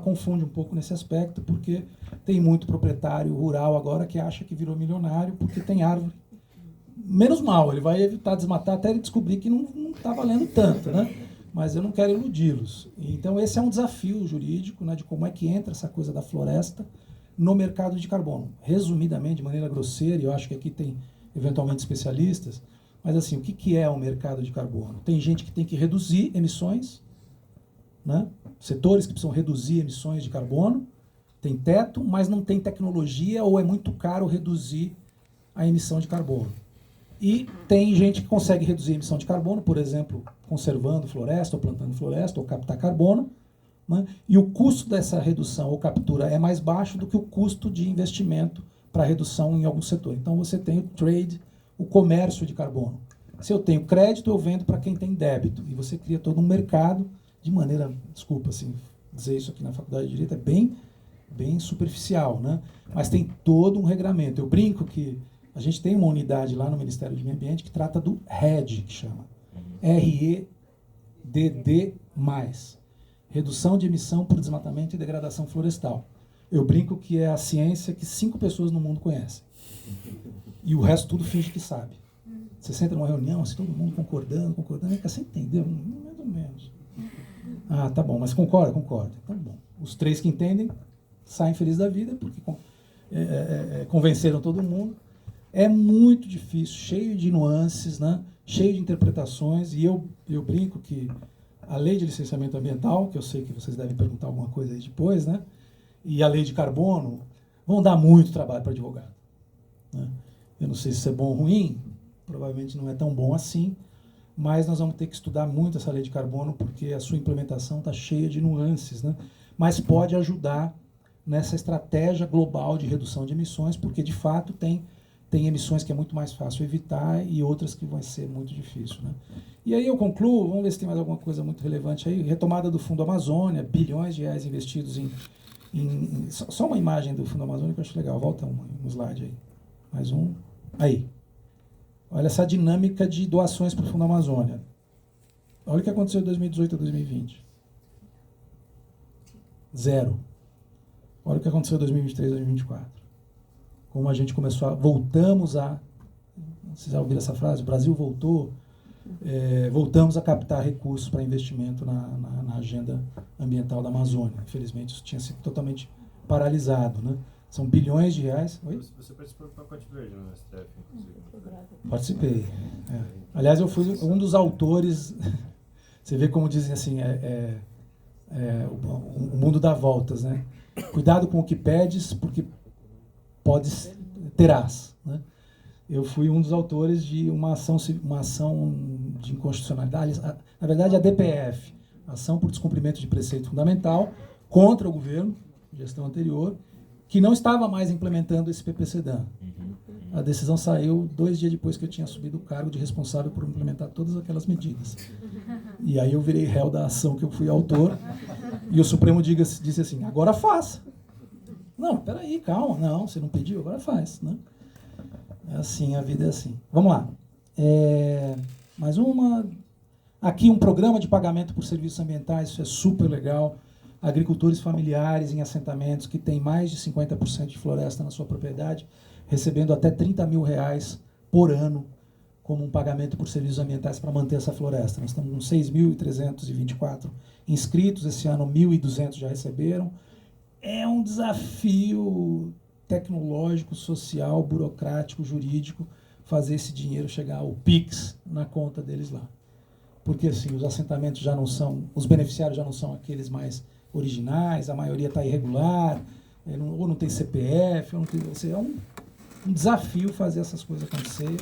confunde um pouco nesse aspecto, porque tem muito proprietário rural agora que acha que virou milionário porque tem árvore. Menos mal, ele vai evitar desmatar até ele descobrir que não está valendo tanto, né? Mas eu não quero iludi-los. Então esse é um desafio jurídico, né, de como é que entra essa coisa da floresta no mercado de carbono. Resumidamente, de maneira grosseira, e eu acho que aqui tem eventualmente especialistas, mas assim, o que é o mercado de carbono? Tem gente que tem que reduzir emissões, né? Setores que precisam reduzir emissões de carbono, tem teto, mas não tem tecnologia ou é muito caro reduzir a emissão de carbono. E tem gente que consegue reduzir a emissão de carbono, por exemplo, conservando floresta ou plantando floresta ou captar carbono, né? E o custo dessa redução ou captura é mais baixo do que o custo de investimento para redução em algum setor. Então você tem o trade, o comércio de carbono. Se eu tenho crédito, eu vendo para quem tem débito. E você cria todo um mercado de maneira, desculpa assim, dizer isso aqui na faculdade de Direito é bem superficial, né? Mas tem todo um regramento. Eu brinco que a gente tem uma unidade lá no Ministério do Meio Ambiente que trata do REDD, que chama REDD+, Redução de Emissão por Desmatamento e Degradação Florestal. Eu brinco que é a ciência que 5 pessoas no mundo conhecem. E o resto tudo finge que sabe. Você senta numa reunião, assim, todo mundo concordando, você entendeu? Mais ou menos. Ah, tá bom, mas concorda? Então, bom. Os 3 que entendem saem felizes da vida, porque convenceram todo mundo. É muito difícil, cheio de nuances, né? Cheio de interpretações, e eu brinco que a lei de licenciamento ambiental, que eu sei que vocês devem perguntar alguma coisa aí depois, né? E a lei de carbono vão dar muito trabalho para advogado, né? Eu não sei se isso é bom ou ruim, provavelmente não é tão bom assim, mas nós vamos ter que estudar muito essa lei de carbono, porque a sua implementação está cheia de nuances, né? Mas pode ajudar nessa estratégia global de redução de emissões, porque de fato tem emissões que é muito mais fácil evitar e outras que vão ser muito difíceis, né? E aí eu concluo, vamos ver se tem mais alguma coisa muito relevante aí. Retomada do Fundo Amazônia, bilhões de reais investidos só uma imagem do Fundo Amazônia que eu acho legal, volta um slide aí. Mais um. Aí. Olha essa dinâmica de doações para o Fundo Amazônia. Olha o que aconteceu de 2018 a 2020. 0. Olha o que aconteceu de 2023 a 2024. Como a gente voltamos a... Vocês já ouviram essa frase? O Brasil voltou. Voltamos a captar recursos para investimento na agenda ambiental da Amazônia. Infelizmente, isso tinha sido totalmente paralisado, né? São bilhões de reais. Oi? Você participou do pacote verde no STF, inclusive. Participei. Aliás, eu fui um dos autores. Você vê como dizem assim, o mundo dá voltas, né? Cuidado com o que pedes, porque terás, né? Eu fui um dos autores de uma ação de inconstitucionalidade, na verdade a DPF, Ação por Descumprimento de Preceito Fundamental, contra o governo, gestão anterior, que não estava mais implementando esse PPCDAN. A decisão saiu 2 dias depois que eu tinha assumido o cargo de responsável por implementar todas aquelas medidas. E aí eu virei réu da ação que eu fui autor, e o Supremo disse assim, agora faça. Não, peraí, calma, não, você não pediu, agora faz, né? É assim, a vida é assim. Vamos lá. Mais uma. Aqui um programa de pagamento por serviços ambientais, isso é super legal. Agricultores familiares em assentamentos que têm mais de 50% de floresta na sua propriedade, recebendo até R$30 mil por ano como um pagamento por serviços ambientais para manter essa floresta. Nós estamos com 6.324 inscritos, esse ano 1.200 já receberam. É um desafio tecnológico, social, burocrático, jurídico, fazer esse dinheiro chegar ao PIX na conta deles lá. Porque assim, os assentamentos já não são, os beneficiários já não são aqueles mais originais, a maioria está irregular, ou não tem CPF, ou não tem, é um desafio fazer essas coisas acontecer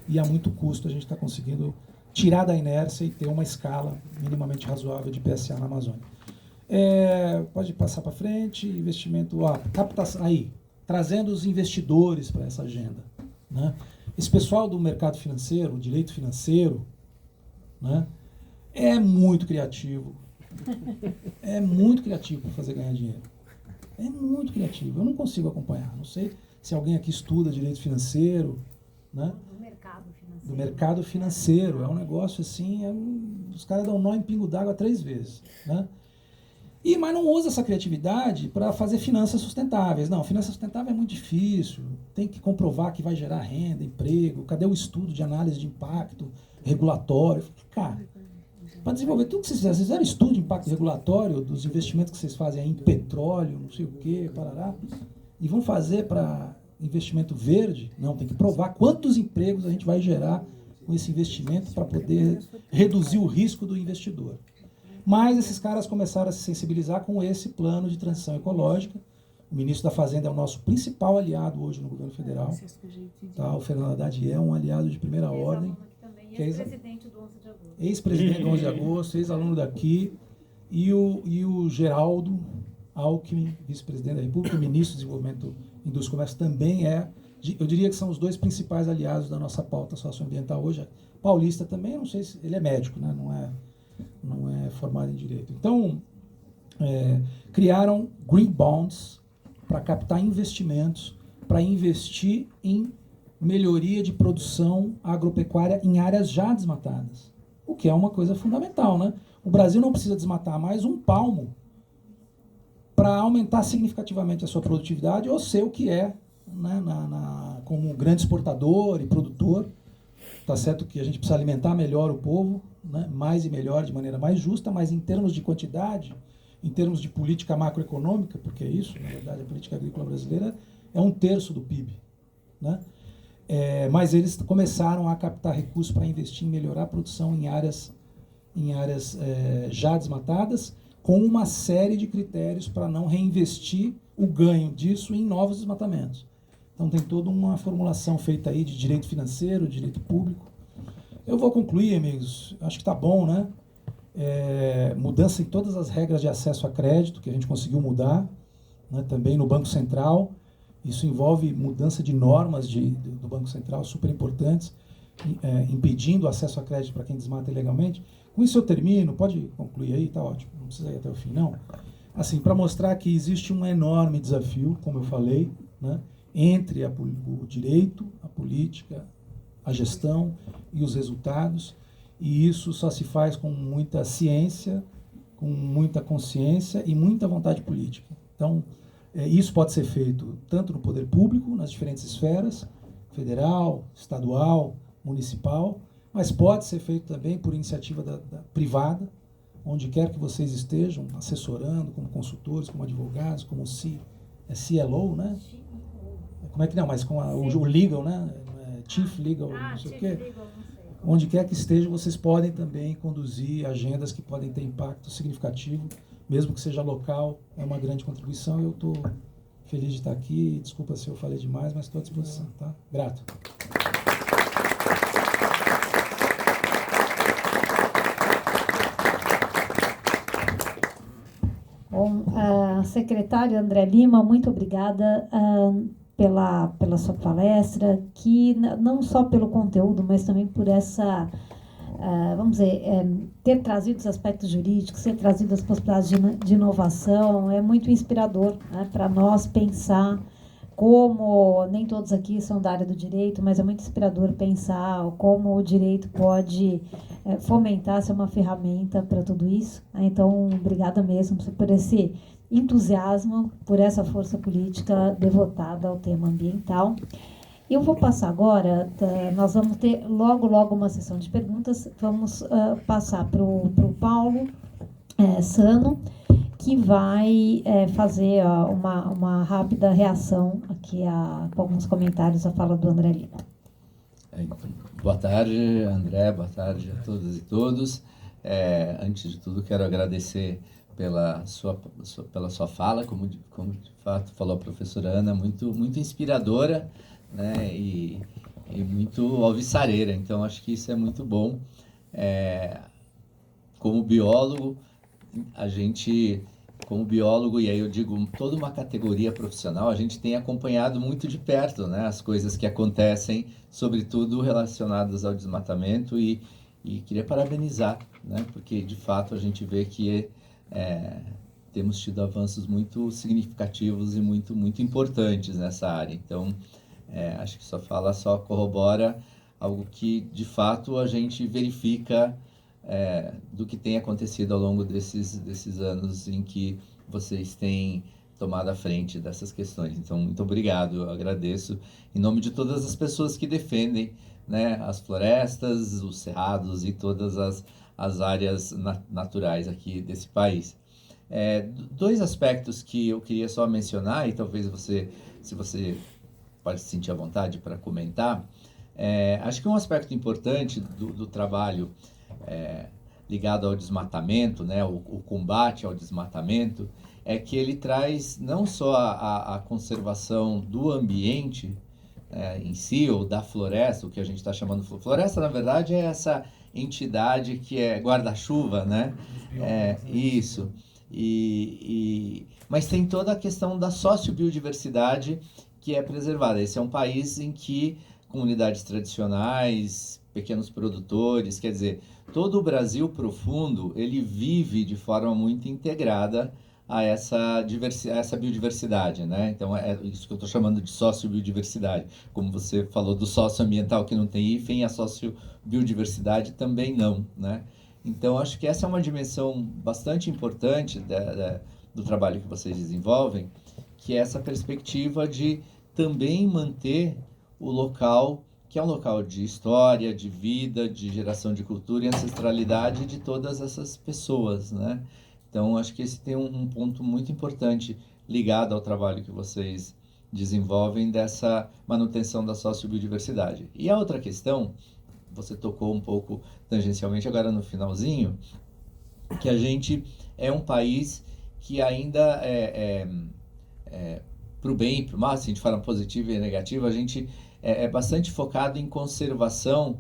e a muito custo a gente está conseguindo tirar da inércia e ter uma escala minimamente razoável de PSA na Amazônia. Pode passar para frente, investimento, captação, aí, trazendo os investidores para essa agenda, né? Esse pessoal do mercado financeiro, o direito financeiro, né, é muito criativo para fazer ganhar dinheiro. É muito criativo. Eu não consigo acompanhar. Não sei se alguém aqui estuda direito financeiro, né? Do mercado financeiro. Do mercado financeiro. É um negócio assim, os caras dão nó em pingo d'água 3 vezes, né? Mas não usa essa criatividade para fazer finanças sustentáveis. Não, finança sustentável é muito difícil, tem que comprovar que vai gerar renda, emprego, cadê o estudo de análise de impacto regulatório? Cara, para desenvolver tudo que vocês fizeram estudo de impacto regulatório dos investimentos que vocês fazem aí em petróleo, não sei o quê, parará, e vão fazer para investimento verde? Não, tem que provar quantos empregos a gente vai gerar com esse investimento para poder reduzir o risco do investidor. Mas esses caras começaram a se sensibilizar com esse plano de transição ecológica. O ministro da Fazenda é o nosso principal aliado hoje no governo federal. Tá? O Fernando Haddad é um aliado de primeira ordem. Ex-presidente do 11 de agosto. Ex-presidente do 11 de agosto, ex-aluno daqui. E o Geraldo Alckmin, vice-presidente da República, ministro do Desenvolvimento, Indústria e Comércio, também eu diria que são os 2 principais aliados da nossa pauta socioambiental hoje. Paulista também, não sei se ele é médico, né? Não é formado em direito. Então, criaram green bonds para captar investimentos, para investir em melhoria de produção agropecuária em áreas já desmatadas, o que é uma coisa fundamental, né? O Brasil não precisa desmatar mais um palmo para aumentar significativamente a sua produtividade ou ser o que é, né, como grande exportador e produtor. Tá certo que a gente precisa alimentar melhor o povo, né, mais e melhor, de maneira mais justa, mas em termos de quantidade, em termos de política macroeconômica, porque é isso, na verdade, a política agrícola brasileira é 1/3 do PIB, né? Mas eles começaram a captar recursos para investir em melhorar a produção em áreas já desmatadas, com uma série de critérios para não reinvestir o ganho disso em novos desmatamentos. Então tem toda uma formulação feita aí de direito financeiro, direito público. Eu vou concluir, amigos, acho que está bom, né? Mudança em todas as regras de acesso a crédito, que a gente conseguiu mudar, né? Também no Banco Central. Isso envolve mudança de normas do Banco Central super importantes, impedindo o acesso a crédito para quem desmata ilegalmente. Com isso eu termino, pode concluir aí, tá ótimo, não precisa ir até o fim, não. Assim, para mostrar que existe um enorme desafio, como eu falei, né, entre o direito, a política, a gestão e os resultados, e isso só se faz com muita ciência, com muita consciência e muita vontade política. Então, isso pode ser feito tanto no poder público, nas diferentes esferas, federal, estadual, municipal, mas pode ser feito também por iniciativa privada, onde quer que vocês estejam, assessorando, como consultores, como advogados, como CLO, né? Como é que não? Mas com o legal, né? Chief Legal, não sei o quê. Onde quer que esteja, vocês podem também conduzir agendas que podem ter impacto significativo, mesmo que seja local, é uma grande contribuição. Eu estou feliz de estar aqui. Desculpa se eu falei demais, mas estou à disposição, tá? Grato. Bom, secretário André Lima, muito obrigada pela sua palestra, que não só pelo conteúdo, mas também por essa, vamos dizer, ter trazido os aspectos jurídicos, ter trazido as possibilidades de inovação, é muito inspirador, né, para nós pensar como, nem todos aqui são da área do direito, mas é muito inspirador pensar como o direito pode fomentar, ser uma ferramenta para tudo isso. Então, obrigada mesmo por esse entusiasmo, por essa força política devotada ao tema ambiental. Eu vou passar agora, nós vamos ter logo uma sessão de perguntas, vamos passar para o Paulo Sano, que vai fazer uma rápida reação aqui com alguns comentários à fala do André Lima. Boa tarde, André, boa tarde a todas e todos. Antes de tudo, quero agradecer pela sua fala, como de fato falou a professora Ana, muito inspiradora, né, e muito alvissareira, então acho que isso é muito bom. Como biólogo, e aí eu digo toda uma categoria profissional, a gente tem acompanhado muito de perto, né, as coisas que acontecem, sobretudo relacionadas ao desmatamento, e queria parabenizar, né, porque de fato a gente vê que temos tido avanços muito significativos e muito importantes nessa área. Então, acho que sua fala só corrobora algo que, de fato, a gente verifica do que tem acontecido ao longo desses anos em que vocês têm tomado a frente dessas questões. Então, muito obrigado, eu agradeço em nome de todas as pessoas que defendem, né, as florestas, os cerrados e todas as áreas naturais aqui desse país. Dois aspectos que eu queria só mencionar, e talvez se você pode se sentir à vontade para comentar, acho que um aspecto importante do trabalho ligado ao desmatamento, né, o combate ao desmatamento, é que ele traz não só a conservação do ambiente em si, ou da floresta, o que a gente está chamando de floresta, na verdade, é essa entidade que é guarda-chuva, né? Isso. Mas tem toda a questão da sociobiodiversidade que é preservada. Esse é um país em que comunidades tradicionais, pequenos produtores, quer dizer, todo o Brasil profundo, ele vive de forma muito integrada a essa biodiversidade, né? Então, é isso que eu estou chamando de sociobiodiversidade. Como você falou do socioambiental que não tem hífen, a sociobiodiversidade também não, né? Então, acho que essa é uma dimensão bastante importante do trabalho que vocês desenvolvem, que é essa perspectiva de também manter o local, que é um local de história, de vida, de geração de cultura e ancestralidade de todas essas pessoas, né? Então, acho que esse tem um ponto muito importante ligado ao trabalho que vocês desenvolvem dessa manutenção da sociobiodiversidade. E a outra questão, você tocou um pouco tangencialmente agora no finalzinho, que a gente é um país que ainda para o bem e para o mal, se a gente fala positivo e negativo, a gente é bastante focado em conservação,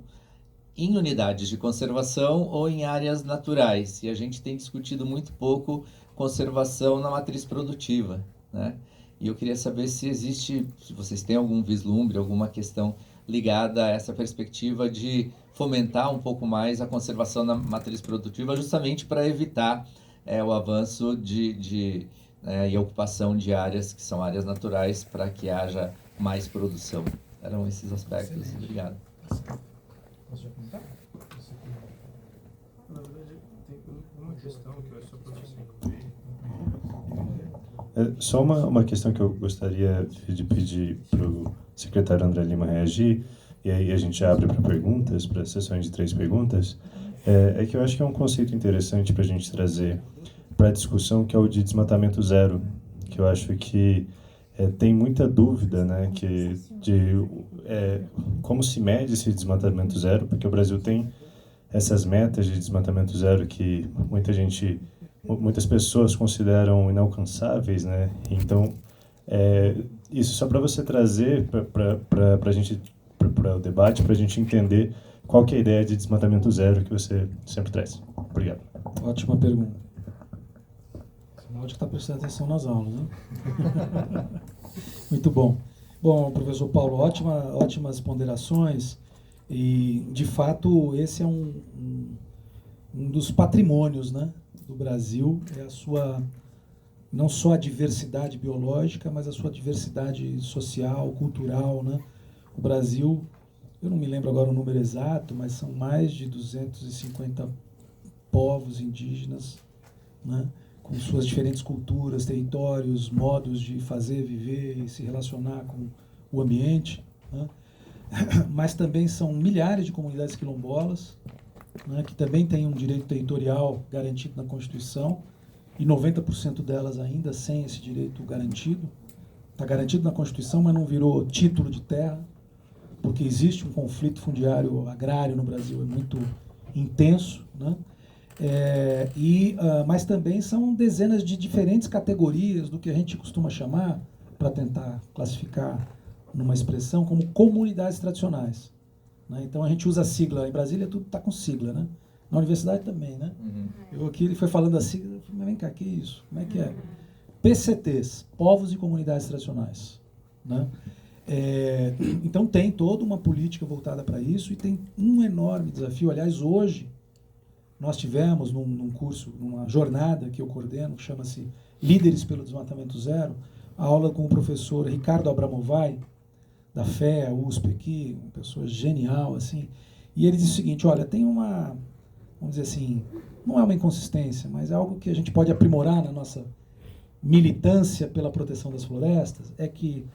em unidades de conservação ou em áreas naturais. E a gente tem discutido muito pouco conservação na matriz produtiva, né? E eu queria saber se vocês têm algum vislumbre, alguma questão ligada a essa perspectiva de fomentar um pouco mais a conservação na matriz produtiva, justamente para evitar o avanço e a ocupação de áreas que são áreas naturais para que haja mais produção. Eram esses aspectos. Excelente. Obrigado. Posso já comentar? Na verdade, tem uma questão que eu acho só para você. Só uma questão que eu gostaria de pedir para o secretário André Lima reagir, e aí a gente abre para perguntas, para sessões de 3 perguntas, é que eu acho que é um conceito interessante para a gente trazer para a discussão, que é o de desmatamento zero, que eu acho que tem muita dúvida, né, como se mede esse desmatamento zero, porque o Brasil tem essas metas de desmatamento zero que muitas pessoas consideram inalcançáveis, né? Então, isso só para você trazer para a gente, para o debate, para a gente entender qual que é a ideia de desmatamento zero que você sempre traz. Obrigado. Ótima pergunta. Sinal de que está prestando atenção nas aulas, né? Muito bom. Bom, professor Paulo, ótimas ponderações. E, de fato, esse é um dos patrimônios, né, do Brasil, é a sua, não só a diversidade biológica, mas a sua diversidade social, cultural, né? O Brasil, eu não me lembro agora o número exato, mas são mais de 250 povos indígenas, né, com suas diferentes culturas, territórios, modos de fazer, viver e se relacionar com o ambiente, né? Mas também são milhares de comunidades quilombolas, né, que também têm um direito territorial garantido na Constituição, e 90% delas ainda sem esse direito garantido. Está garantido na Constituição, mas não virou título de terra, porque existe um conflito fundiário agrário no Brasil, é muito intenso, né? Mas também são dezenas de diferentes categorias do que a gente costuma chamar, para tentar classificar numa expressão, como comunidades tradicionais, né? Então a gente usa a sigla, em Brasília tudo está com sigla, né? Na universidade também, né? Uhum. Eu aqui, ele foi falando a sigla, eu falei, mas vem cá, que isso? Como é que é? PCTs, Povos e Comunidades Tradicionais, né? Então tem toda uma política voltada para isso e tem um enorme desafio. Aliás, hoje, nós tivemos num curso, numa jornada que eu coordeno, que chama-se Líderes pelo Desmatamento Zero, a aula com o professor Ricardo Abramovay, da FEA, USP aqui, uma pessoa genial, assim, e ele disse o seguinte, olha, tem uma, vamos dizer assim, não é uma inconsistência, mas é algo que a gente pode aprimorar na nossa militância pela proteção das florestas, é que,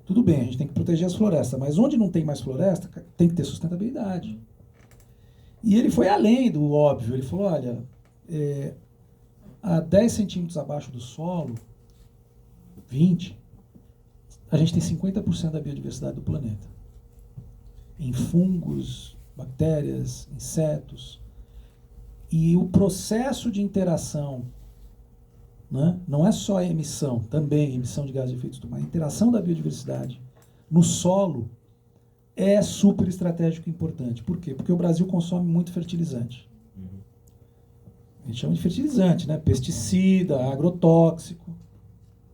tudo bem, a gente tem que proteger as florestas, mas onde não tem mais floresta, tem que ter sustentabilidade. E ele foi além do óbvio, ele falou, olha, a 10 centímetros abaixo do solo, 20, a gente tem 50% da biodiversidade do planeta. Em fungos, bactérias, insetos. E o processo de interação, né, não é só a emissão, também emissão de gases de efeito estufa, a interação da biodiversidade no solo é super estratégico e importante. Por quê? Porque o Brasil consome muito fertilizante. A gente chama de fertilizante, né? Pesticida, agrotóxico,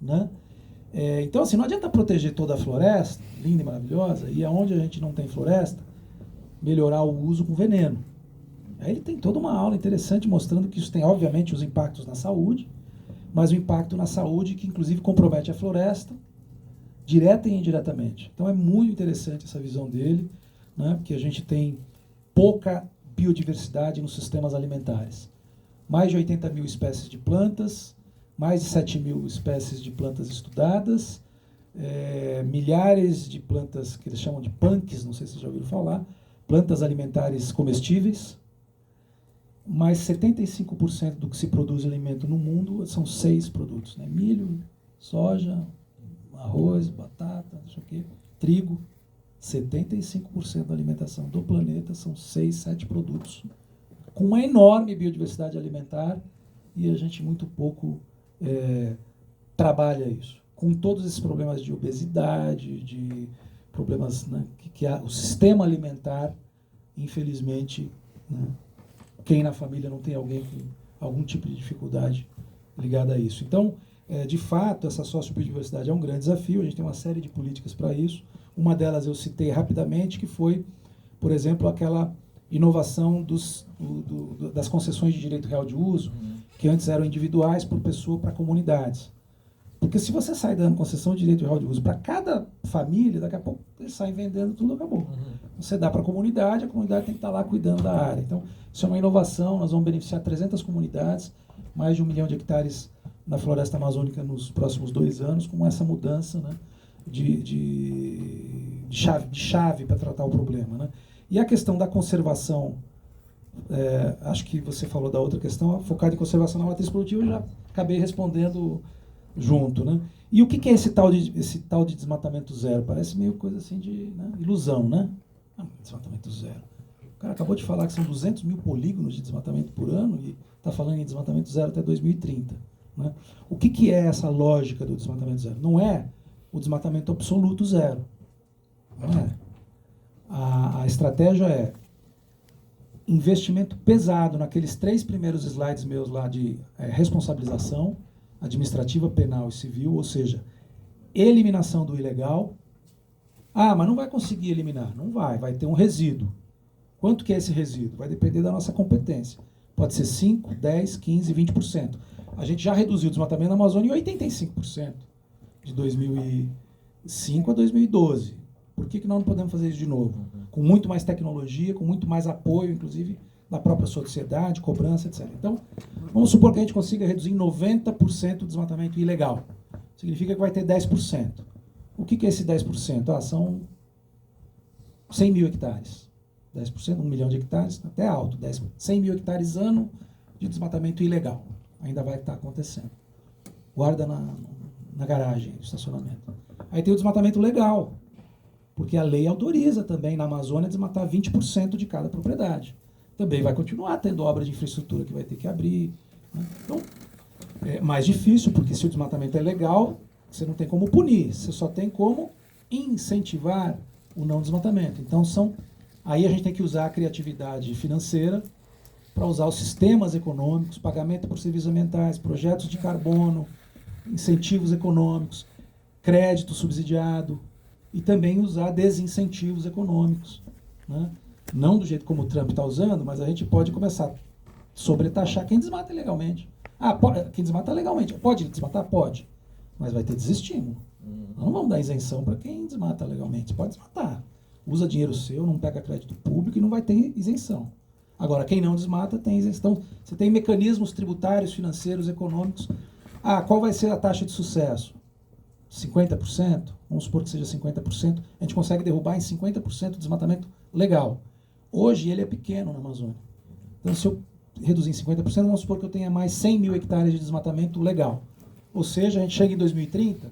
né? Então, assim, não adianta proteger toda a floresta, linda e maravilhosa, e aonde a gente não tem floresta, melhorar o uso com veneno. Aí ele tem toda uma aula interessante mostrando que isso tem, obviamente, os impactos na saúde, mas o impacto na saúde que, inclusive, compromete a floresta, direta e indiretamente. Então, é muito interessante essa visão dele, né, porque a gente tem pouca biodiversidade nos sistemas alimentares. Mais de 80 mil espécies de plantas, mais de 7 mil espécies de plantas estudadas, milhares de plantas que eles chamam de punks, não sei se vocês já ouviram falar, plantas alimentares comestíveis, mas 75% do que se produz de alimento no mundo são 6 produtos, né? Milho, soja, arroz, batata, não sei o quê, trigo. 75% da alimentação do planeta são 6, 7 produtos, com uma enorme biodiversidade alimentar, e a gente muito pouco trabalha isso. Com todos esses problemas de obesidade, de problemas, né, que o sistema alimentar, infelizmente, né, quem na família não tem alguém com algum tipo de dificuldade ligada a isso. Então, de fato, essa sociobiodiversidade é um grande desafio, a gente tem uma série de políticas para isso. Uma delas eu citei rapidamente, que foi, por exemplo, aquela inovação das concessões de direito real de uso, que antes eram individuais por pessoa para comunidades. Porque se você sai dando concessão de direito real de uso para cada família, daqui a pouco eles saem vendendo tudo, acabou. Você dá para a comunidade tem que estar lá cuidando da área. Então, isso é uma inovação, nós vamos beneficiar 300 comunidades, mais de 1 milhão de hectares na floresta amazônica nos próximos 2 anos, com essa mudança, né, de chave para tratar o problema, né? E a questão da conservação, acho que você falou da outra questão, focada em conservação na matriz produtiva, eu já acabei respondendo junto, né? E o que é esse tal de desmatamento zero? Parece meio coisa assim de, né, ilusão, né? Desmatamento zero. O cara acabou de falar que são 200 mil polígonos de desmatamento por ano e está falando em desmatamento zero até 2030. Né? O que é essa lógica do desmatamento zero? Não é o desmatamento absoluto zero. Não é. A estratégia é investimento pesado naqueles 3 primeiros slides meus lá de responsabilização administrativa, penal e civil, ou seja, eliminação do ilegal. Ah, mas não vai conseguir eliminar. Não vai ter um resíduo. Quanto que é esse resíduo? Vai depender da nossa competência. Pode ser 5, 10, 15, 20%. A gente já reduziu o desmatamento na Amazônia em 85%, de 2005 a 2012. Por que nós não podemos fazer isso de novo? Com muito mais tecnologia, com muito mais apoio, inclusive, da própria sociedade, cobrança, etc. Então, vamos supor que a gente consiga reduzir em 90% o desmatamento ilegal. Significa que vai ter 10%. O que é esse 10%? São 100 mil hectares. 10%, 1 milhão de hectares, até alto. 100 mil hectares ano de desmatamento ilegal. Ainda vai estar acontecendo. Guarda na garagem, no estacionamento. Aí tem o desmatamento legal, porque a lei autoriza também na Amazônia desmatar 20% de cada propriedade. Também vai continuar tendo obra de infraestrutura que vai ter que abrir. Né? Então, é mais difícil, porque se o desmatamento é legal, você não tem como punir, você só tem como incentivar o não desmatamento. Então, aí a gente tem que usar a criatividade financeira para usar os sistemas econômicos, pagamento por serviços ambientais, projetos de carbono, incentivos econômicos, crédito subsidiado, e também usar desincentivos econômicos. Né? Não do jeito como o Trump está usando, mas a gente pode começar a sobretaxar quem desmata ilegalmente. Quem desmata legalmente. Pode desmatar? Pode. Mas vai ter desestímulo. Nós não vamos dar isenção para quem desmata legalmente. Pode desmatar. Usa dinheiro seu, não pega crédito público e não vai ter isenção. Agora, quem não desmata tem isenção. Você tem mecanismos tributários, financeiros, econômicos. Qual vai ser a taxa de sucesso? 50%? Vamos supor que seja 50%. A gente consegue derrubar em 50% o desmatamento legal. Hoje ele é pequeno na Amazônia. Então, se eu reduzir em 50%, vamos supor que eu tenha mais 100 mil hectares de desmatamento legal. Ou seja, a gente chega em 2030,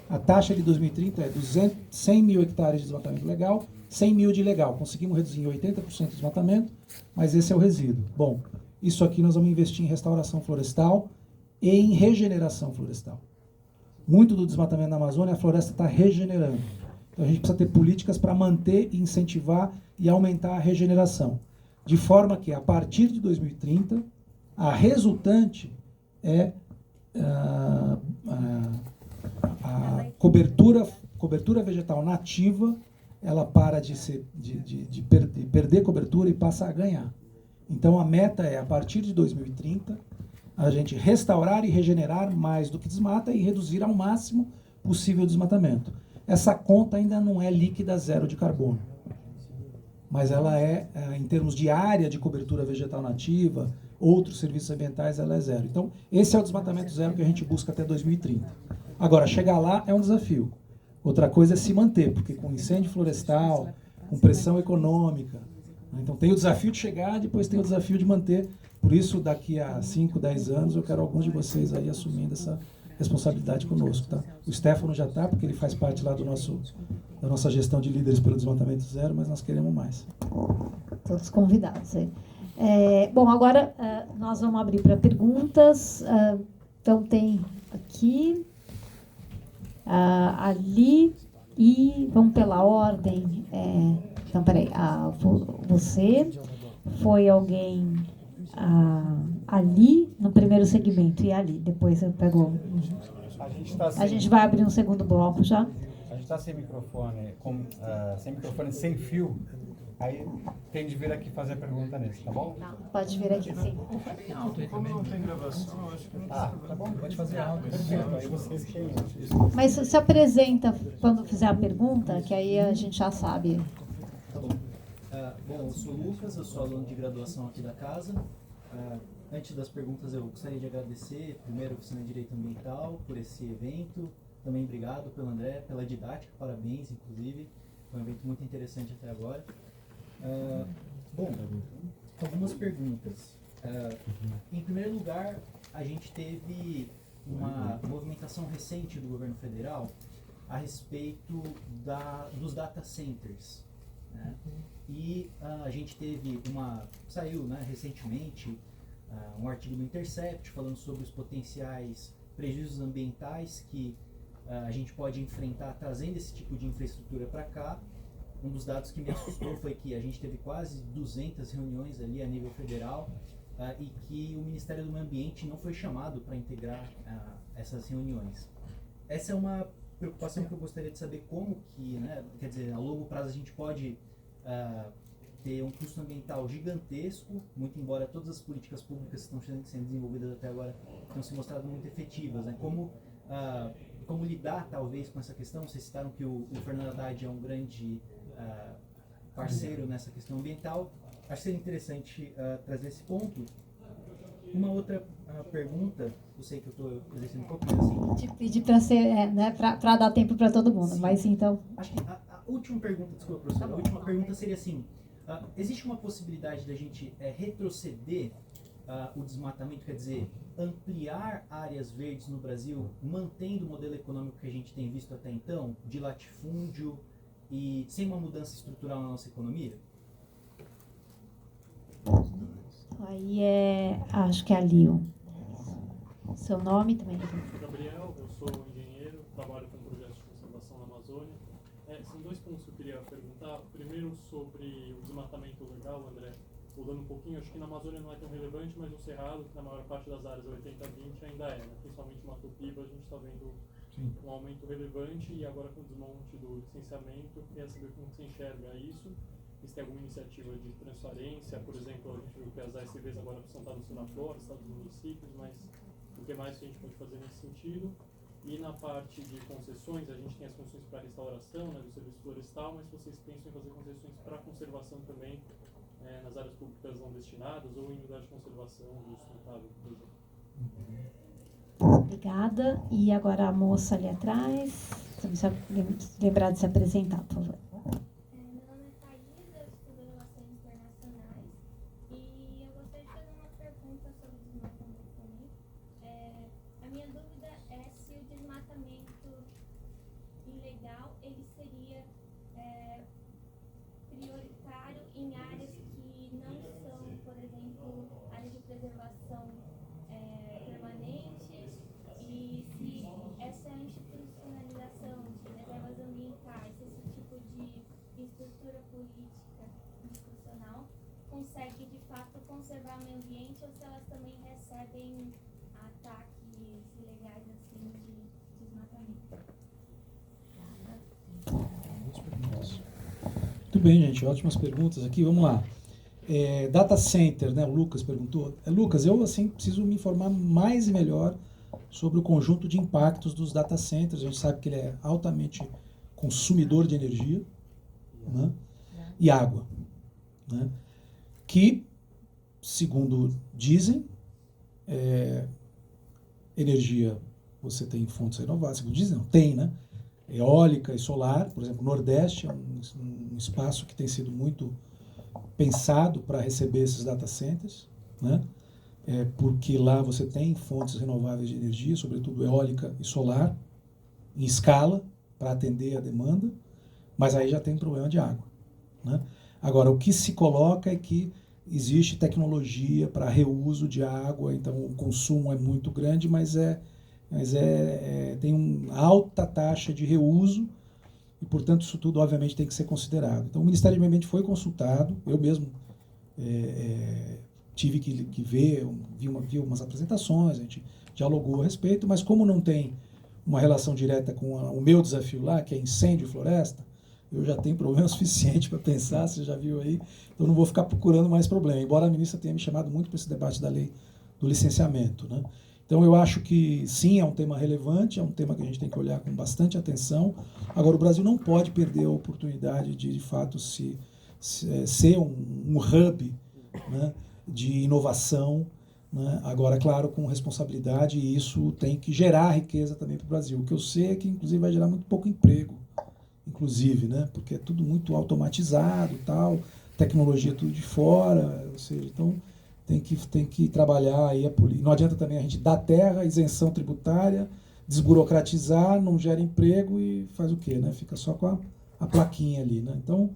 a taxa de 2030 é 100 mil hectares de desmatamento legal, 100 mil de ilegal. Conseguimos reduzir em 80% o desmatamento, mas esse é o resíduo. Bom, isso aqui nós vamos investir em restauração florestal e em regeneração florestal. Muito do desmatamento na Amazônia, a floresta está regenerando. Então a gente precisa ter políticas para manter, incentivar e aumentar a regeneração. De forma que, a partir de 2030, a resultante é a cobertura vegetal nativa, ela para de perder cobertura e passa a ganhar. Então a meta é, a partir de 2030, a gente restaurar e regenerar mais do que desmata e reduzir ao máximo possível o desmatamento. Essa conta ainda não é líquida zero de carbono, mas ela em termos de área de cobertura vegetal nativa, outros serviços ambientais, ela é zero. Então, esse é o desmatamento zero que a gente busca até 2030. Agora, chegar lá é um desafio. Outra coisa é se manter, porque com incêndio florestal, com pressão econômica, então tem o desafio de chegar, depois tem o desafio de manter. Por isso, daqui a 5, 10 anos, eu quero alguns de vocês aí assumindo essa responsabilidade conosco, tá? O Stefano já está, porque ele faz parte lá da nossa gestão de líderes pelo desmatamento zero, mas nós queremos mais. Todos convidados. Bom, agora nós vamos abrir para perguntas. Então, tem aqui, ali, e vamos pela ordem. Então, peraí, você foi alguém ali no primeiro segmento e ali, depois eu pego. A gente vai abrir um segundo bloco já. A gente está sem microfone, sem fio, aí tem de vir aqui fazer a pergunta nesse, tá bom? Pode vir aqui, sim. Como não tem gravação, eu acho que não tá bom, pode fazer áudio. Perfeito, aí vocês que... Mas se apresenta quando fizer a pergunta, que aí a gente já sabe. Tá bom. Bom, eu sou o Lucas, eu sou aluno de graduação aqui da casa. Antes das perguntas, eu gostaria de agradecer primeiro a Oficina de Direito Ambiental por esse evento. Também obrigado pelo André, pela didática, parabéns, inclusive. Foi um evento muito interessante até agora. Bom, algumas perguntas. Em primeiro lugar, a gente teve uma movimentação recente do governo federal a respeito dos data centers, né? E a gente teve saiu, né, recentemente um artigo do Intercept falando sobre os potenciais prejuízos ambientais que a gente pode enfrentar trazendo esse tipo de infraestrutura para cá. Um dos dados que me assustou foi que a gente teve quase 200 reuniões ali a nível federal e que o Ministério do Meio Ambiente não foi chamado para integrar essas reuniões. Essa é uma preocupação que eu gostaria de saber como que, né, quer dizer, a longo prazo a gente pode ter um custo ambiental gigantesco, muito embora todas as políticas públicas que estão sendo desenvolvidas até agora tenham se mostrado muito efetivas, né? Como lidar, talvez, com essa questão? Vocês citaram que o Fernando Haddad é um grande parceiro nessa questão ambiental. Acho que seria interessante trazer esse ponto. Uma outra pergunta, eu sei que eu estou exercendo um pouco, mas assim... Te pedir para ser, né, para dar tempo para todo mundo, sim. Mas então... Acho que a última pergunta, desculpa, professor, a última pergunta seria assim, existe uma possibilidade da gente retroceder o desmatamento, quer dizer, ampliar áreas verdes no Brasil, mantendo o modelo econômico que a gente tem visto até então, de latifúndio e sem uma mudança estrutural na nossa economia? Aí acho que é a Lio. Seu nome também? Gabriel, eu sou engenheiro, trabalho com projetos de conservação na Amazônia. São dois pontos que eu queria perguntar. Primeiro, sobre o desmatamento legal, André. Mudando um pouquinho, acho que na Amazônia não é tão relevante, mas no Cerrado, que na maior parte das áreas 80-20 ainda é, né? Principalmente Mato Piba, a gente está vendo um aumento relevante e agora com o desmonte do licenciamento, queria saber como você enxerga isso. se tem alguma iniciativa de transparência, por exemplo, a gente viu que as ASVs agora precisam estar no Senafor, estados e municípios, mas o que mais que a gente pode fazer nesse sentido? E na parte de concessões, a gente tem as concessões para restauração, né, do serviço florestal, mas vocês pensam em fazer concessões para conservação também, nas áreas públicas não destinadas ou em lugares de conservação do sustentável, por exemplo? Obrigada. E agora a moça ali atrás, se você lembrar de se apresentar, por favor. Meu nome é Thaís, eu estudo Relações Internacionais e eu gostaria de fazer uma pergunta sobre desmatamento também. A minha dúvida é se o desmatamento ilegal ele seria prioritário em áreas que não são, por exemplo, áreas de preservação permanentes, e se essa institucionalização de reservas ambientais, esse tipo de estrutura política institucional consegue de fato conservar o meio ambiente, ou se elas também recebem ataques ilegais assim de desmatamento. Muito bem, gente, ótimas perguntas aqui, vamos lá. Data Center, né, o Lucas perguntou. Lucas, eu assim preciso me informar mais e melhor sobre o conjunto de impactos dos data centers. A gente sabe que ele é altamente consumidor de energia, né, e água, né, que, segundo dizem, energia, você tem fontes renováveis, segundo dizem, não, tem, né? Eólica e solar, por exemplo, o Nordeste é um espaço que tem sido muito pensado para receber esses data centers, né? Porque lá você tem fontes renováveis de energia, sobretudo eólica e solar, em escala, para atender a demanda, mas aí já tem problema de água, né? Agora, o que se coloca é que existe tecnologia para reuso de água, então o consumo é muito grande, mas tem uma alta taxa de reuso e, portanto, isso tudo, obviamente, tem que ser considerado. Então, o Ministério do Meio Ambiente foi consultado, eu mesmo tive que ver, vi umas apresentações, a gente dialogou a respeito, mas como não tem uma relação direta com o meu desafio lá, que é incêndio e floresta, eu já tenho problema suficiente para pensar, você já viu aí, então não vou ficar procurando mais problema, embora a ministra tenha me chamado muito para esse debate da lei do licenciamento, né? Então, eu acho que, sim, é um tema relevante, é um tema que a gente tem que olhar com bastante atenção. Agora, o Brasil não pode perder a oportunidade de fato, ser um hub, né, de inovação, né? Agora, claro, com responsabilidade, e isso tem que gerar riqueza também para o Brasil. O que eu sei é que, inclusive, vai gerar muito pouco emprego, inclusive, né, porque é tudo muito automatizado, tal, tecnologia tudo de fora, ou seja, então tem que trabalhar aí a política. Não adianta também a gente dar terra, isenção tributária, desburocratizar, não gera emprego e faz o quê, né? Fica só com a plaquinha ali, né? Então,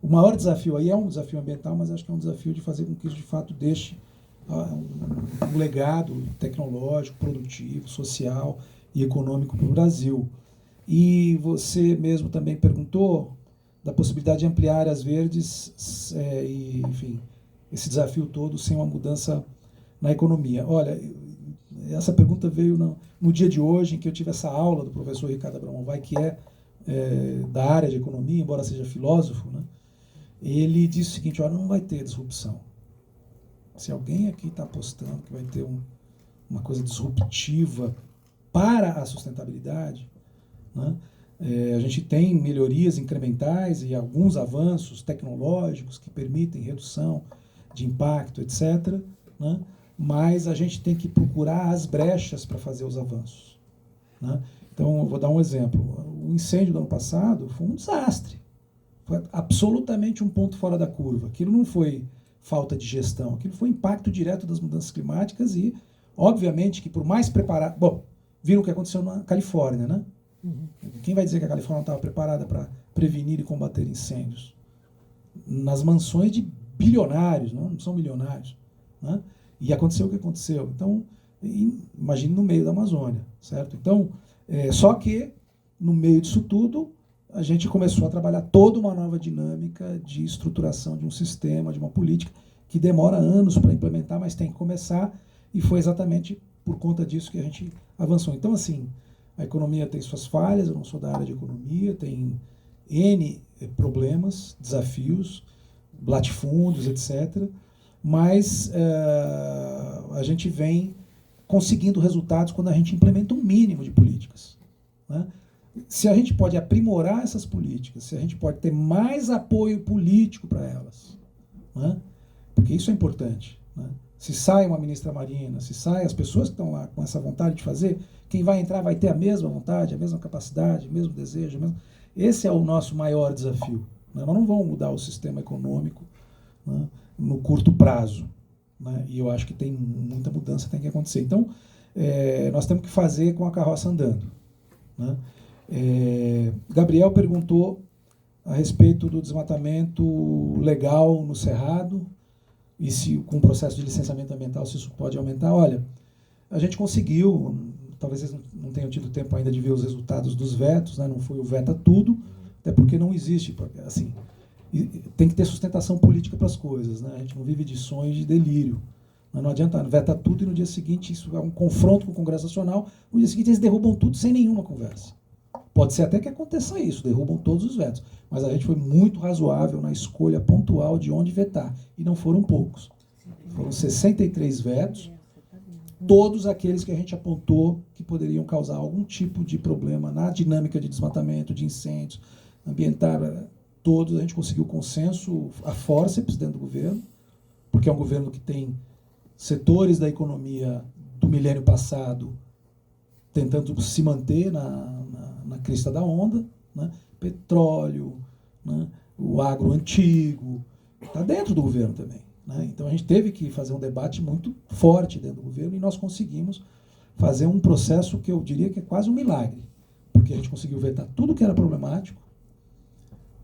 o maior desafio aí é um desafio ambiental, mas acho que é um desafio de fazer com que isso de fato deixe um legado tecnológico, produtivo, social e econômico para o Brasil. E você mesmo também perguntou da possibilidade de ampliar áreas verdes e, enfim, esse desafio todo sem uma mudança na economia. Olha, essa pergunta veio no dia de hoje, em que eu tive essa aula do professor Ricardo Abramovay, que é da área de economia, embora seja filósofo, né? Ele disse o seguinte: olha, não vai ter disrupção. Se alguém aqui está apostando que vai ter uma coisa disruptiva para a sustentabilidade, né? A gente tem melhorias incrementais e alguns avanços tecnológicos que permitem redução de impacto, etc., né? Mas a gente tem que procurar as brechas para fazer os avanços, né? Então, eu vou dar um exemplo. O incêndio do ano passado foi um desastre. Foi absolutamente um ponto fora da curva. Aquilo não foi falta de gestão, aquilo foi impacto direto das mudanças climáticas e, obviamente, que por mais preparado... Bom, viram o que aconteceu na Califórnia, né? Quem vai dizer que a Califórnia não estava preparada para prevenir e combater incêndios? Nas mansões de bilionários, não são milionários, né? E aconteceu o que aconteceu. Então, imagine no meio da Amazônia, certo? Então, só que, no meio disso tudo, a gente começou a trabalhar toda uma nova dinâmica de estruturação de um sistema, de uma política, que demora anos para implementar, mas tem que começar, e foi exatamente por conta disso que a gente avançou. Então, assim, a economia tem suas falhas, eu não sou da área de economia, tem N problemas, desafios, latifúndios, etc. Mas a gente vem conseguindo resultados quando a gente implementa um mínimo de políticas, né? Se a gente pode aprimorar essas políticas, se a gente pode ter mais apoio político para elas, né? Porque isso é importante, né? Se sai uma ministra Marina, se sai as pessoas que estão lá com essa vontade de fazer, quem vai entrar vai ter a mesma vontade, a mesma capacidade, o mesmo desejo. Esse é o nosso maior desafio, né? Nós não vamos mudar o sistema econômico, né, no curto prazo, né? E eu acho que tem muita mudança que tem que acontecer. Então, nós temos que fazer com a carroça andando, né? Gabriel perguntou a respeito do desmatamento legal no Cerrado e se com o processo de licenciamento ambiental se isso pode aumentar. Olha, a gente conseguiu, talvez vocês não tenham tido tempo ainda de ver os resultados dos vetos, né? Não foi o veta tudo, até porque não existe, assim, tem que ter sustentação política para as coisas, né? A gente não vive de sonhos de delírio. Não adianta, veta tudo e no dia seguinte isso é um confronto com o Congresso Nacional, no dia seguinte eles derrubam tudo sem nenhuma conversa. Pode ser até que aconteça isso, derrubam todos os vetos, mas a gente foi muito razoável na escolha pontual de onde vetar, e não foram poucos. Foram 63 vetos, todos aqueles que a gente apontou que poderiam causar algum tipo de problema na dinâmica de desmatamento, de incêndios, ambiental, todos a gente conseguiu consenso a fórceps dentro do governo, porque é um governo que tem setores da economia do milênio passado tentando se manter na crista da onda, né? Petróleo, né? O agro antigo, está dentro do governo também, né? Então a gente teve que fazer um debate muito forte dentro do governo e nós conseguimos fazer um processo que eu diria que é quase um milagre, porque a gente conseguiu vetar tudo que era problemático.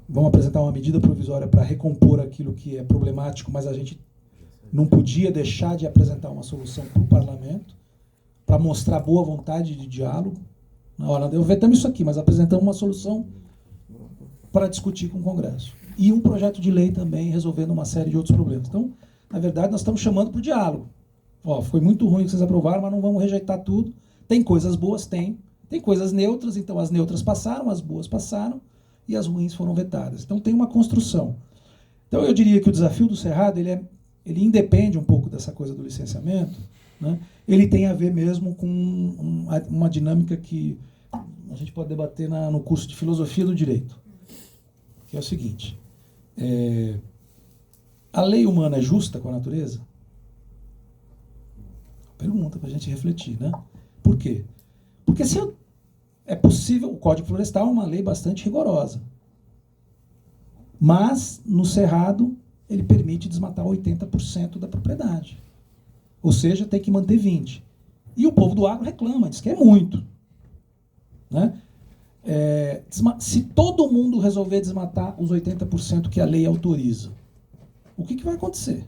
Vamos apresentar uma medida provisória para recompor aquilo que é problemático, mas a gente não podia deixar de apresentar uma solução para o parlamento, para mostrar boa vontade de diálogo. Na hora, eu vetamos isso aqui, mas apresentamos uma solução para discutir com o Congresso. E um projeto de lei também resolvendo uma série de outros problemas. Então, na verdade, nós estamos chamando para o diálogo. Ó, foi muito ruim o que vocês aprovaram, mas não vamos rejeitar tudo. Tem coisas boas? Tem. Tem coisas neutras, então as neutras passaram, as boas passaram e as ruins foram vetadas. Então tem uma construção. Então eu diria que o desafio do Cerrado, ele independe um pouco dessa coisa do licenciamento, né? Ele tem a ver mesmo com uma dinâmica que a gente pode debater no curso de Filosofia do Direito, que é o seguinte: a lei humana é justa com a natureza? Pergunta para a gente refletir, né? Por quê? Porque é possível, o Código Florestal é uma lei bastante rigorosa, mas no Cerrado ele permite desmatar 80% da propriedade. Ou seja, tem que manter 20%. E o povo do agro reclama, diz que é muito, né? Se todo mundo resolver desmatar os 80% que a lei autoriza, o que vai acontecer?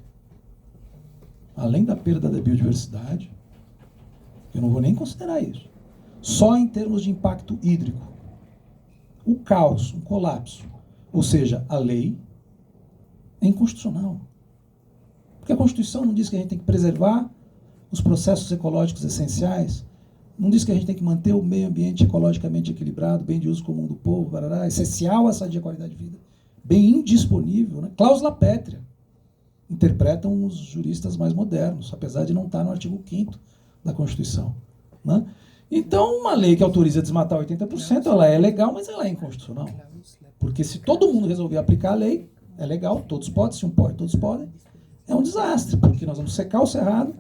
Além da perda da biodiversidade, eu não vou nem considerar isso, só em termos de impacto hídrico, o caos, um colapso. Ou seja, a lei é inconstitucional. Porque a Constituição não diz que a gente tem que preservar os processos ecológicos essenciais, não diz que a gente tem que manter o meio ambiente ecologicamente equilibrado, bem de uso comum do povo, barará, essencial a sadia qualidade de vida, bem indisponível, né? Cláusula pétrea, interpretam os juristas mais modernos, apesar de não estar no artigo 5º da Constituição, né? Então, uma lei que autoriza desmatar 80%, ela é legal, mas ela é inconstitucional. Porque se todo mundo resolver aplicar a lei, é legal, todos podem, se um pode, todos podem. É um desastre, porque nós vamos secar o cerrado.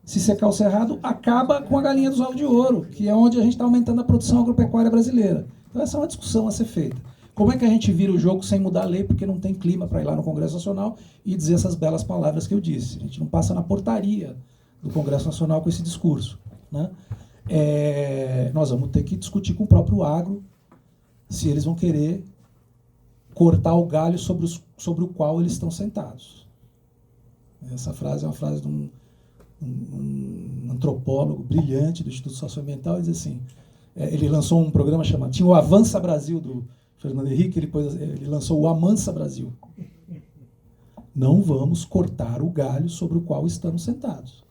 Se secar o cerrado, acaba com a galinha dos ovos de ouro, que é onde a gente está aumentando a produção agropecuária brasileira. Então essa é uma discussão a ser feita. Como é que a gente vira o jogo sem mudar a lei, porque não tem clima para ir lá no Congresso Nacional e dizer essas belas palavras que eu disse? A gente não passa na portaria do Congresso Nacional com esse discurso, né? Nós vamos ter que discutir com o próprio agro se eles vão querer cortar o galho sobre o qual eles estão sentados. Essa frase é uma frase de um antropólogo brilhante do Instituto Socioambiental, ele diz assim, ele lançou um programa chamado, tinha o Avança Brasil do Fernando Henrique, ele lançou o Amansa Brasil. Não vamos cortar o galho sobre o qual estamos sentados.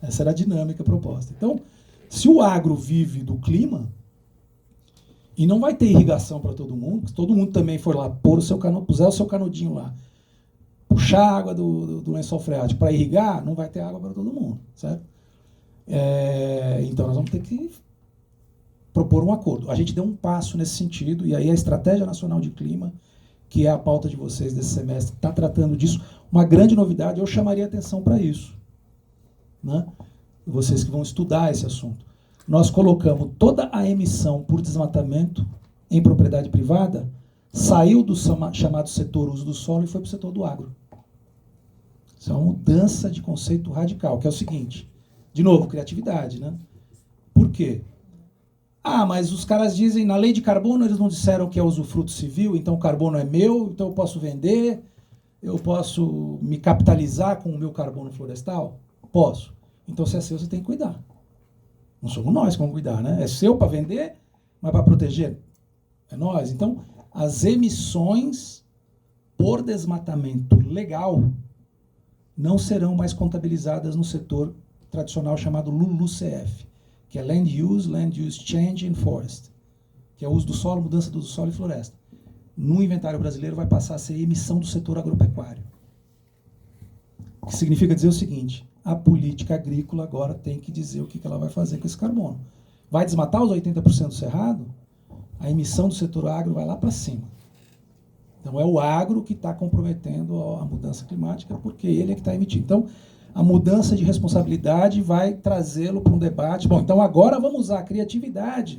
Essa era a dinâmica proposta. Então, se o agro vive do clima, e não vai ter irrigação para todo mundo, se todo mundo também for lá puser o seu canudinho lá, puxar a água do lençol freático para irrigar, não vai ter água para todo mundo, certo? Então nós vamos ter que propor um acordo. A gente deu um passo nesse sentido, e aí a Estratégia Nacional de Clima, que é a pauta de vocês desse semestre, está tratando disso. Uma grande novidade, eu chamaria atenção para isso, né? Vocês que vão estudar esse assunto. Nós colocamos toda a emissão por desmatamento em propriedade privada, saiu do chamado setor uso do solo e foi para o setor do agro. Isso é uma mudança de conceito radical, que é o seguinte, de novo, criatividade, né? Por quê? Mas os caras dizem, na lei de carbono, eles não disseram que é usufruto civil, então o carbono é meu, então eu posso vender, eu posso me capitalizar com o meu carbono florestal? Posso. Então, se é seu, você tem que cuidar. Não somos nós que vamos cuidar, né? É seu para vender, mas para proteger é nós. Então, as emissões por desmatamento legal não serão mais contabilizadas no setor tradicional chamado LULUCF, que é Land Use Change in Forest, que é o uso do solo, mudança do uso do solo e floresta. No inventário brasileiro vai passar a ser emissão do setor agropecuário. O que significa dizer o seguinte, a política agrícola agora tem que dizer o que ela vai fazer com esse carbono. Vai desmatar os 80% do cerrado? A emissão do setor agro vai lá para cima. Então é o agro que está comprometendo a mudança climática, porque ele é que está emitindo. Então, a mudança de responsabilidade vai trazê-lo para um debate. Bom, então agora vamos usar a criatividade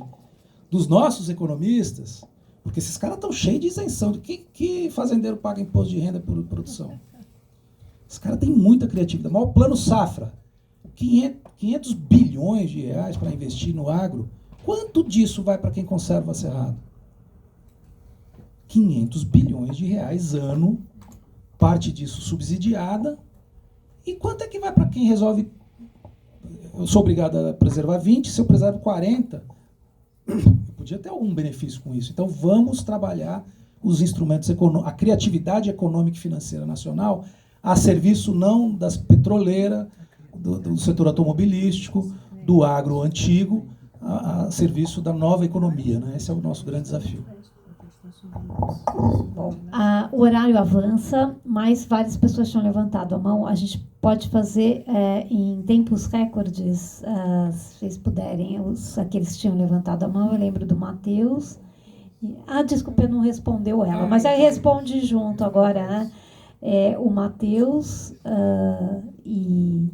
dos nossos economistas, porque esses caras estão cheios de isenção. De que fazendeiro paga imposto de renda por produção? Esse cara tem muita criatividade. O maior plano safra, 500 bilhões de reais para investir no agro. Quanto disso vai para quem conserva cerrado? 500 bilhões de reais ano, parte disso subsidiada. E quanto é que vai para quem resolve? Eu sou obrigado a preservar 20, se eu preservo 40, eu podia ter algum benefício com isso. Então vamos trabalhar os instrumentos econômicos, a criatividade econômica e financeira nacional a serviço não das petroleiras, do setor automobilístico, do agro antigo, a serviço da nova economia, né? Esse é o nosso grande desafio. Bom, o horário avança, mas várias pessoas tinham levantado a mão. A gente pode fazer em tempos recordes, se vocês puderem. Aqueles que tinham levantado a mão, eu lembro do Matheus. Desculpa, não respondeu ela, mas aí responde junto agora, né? O Matheus e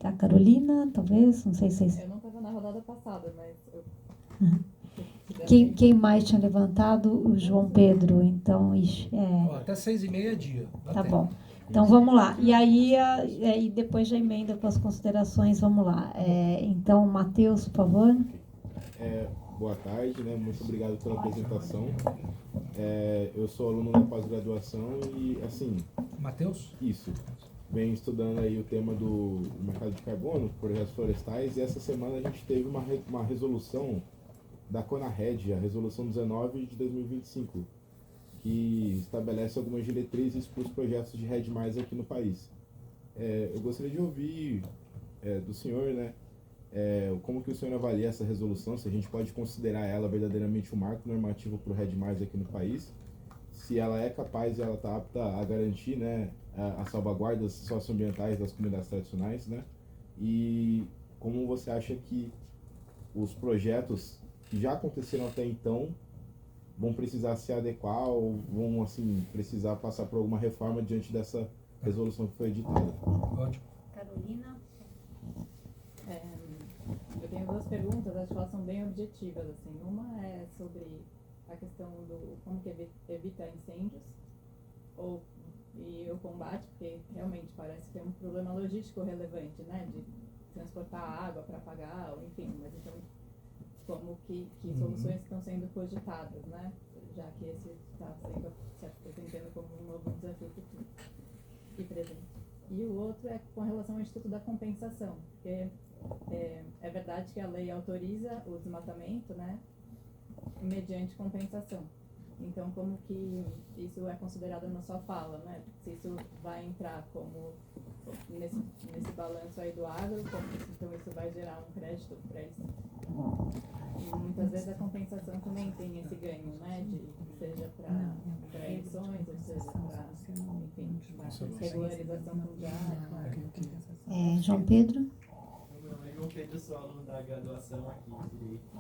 a Carolina, talvez, não sei se vocês... Eu não estava na rodada passada, mas... Quem mais tinha levantado? O João Pedro, então... Até 6h30 dia. Tá bom. Então, vamos lá. E aí, e depois já emenda com as considerações, vamos lá. Então, Matheus, por favor. Boa tarde, né? Muito obrigado pela apresentação. Eu sou aluno da pós-graduação e, assim... Matheus? Isso. Venho estudando aí o tema do mercado de carbono, projetos florestais, e essa semana a gente teve uma resolução da CONARED, a resolução 19 de 2025, que estabelece algumas diretrizes para os projetos de RED+, aqui no país. Eu gostaria de ouvir do senhor, né, como que o senhor avalia essa resolução, se a gente pode considerar ela verdadeiramente um marco normativo para o RED+, aqui no país, se ela é capaz, ela está apta a garantir, né, as salvaguardas socioambientais das comunidades tradicionais, né, e como você acha que os projetos que já aconteceram até então vão precisar se adequar ou vão, assim, precisar passar por alguma reforma diante dessa resolução que foi editada? Ótimo. Carolina? Eu tenho duas perguntas, acho que elas são bem objetivas, assim. Uma é sobre a questão do como que evita incêndios e o combate, porque realmente parece que é um problema logístico relevante, né, de transportar água para apagar, enfim, mas então como que soluções estão sendo cogitadas, né, já que esse está se apresentando como um novo desafio futuro e presente. E o outro é com relação ao Instituto da Compensação, porque é verdade que a lei autoriza o desmatamento, né, mediante compensação. Então, como que isso é considerado na sua fala, né? Se isso vai entrar como nesse balanço aí do agro, então isso vai gerar um crédito para isso? E muitas vezes a compensação também tem esse ganho, né? Seja para emissões, ou seja para, enfim, regularização fundiária. João Pedro? Meu nome é João Pedro, sou aluno da graduação aqui em Direito.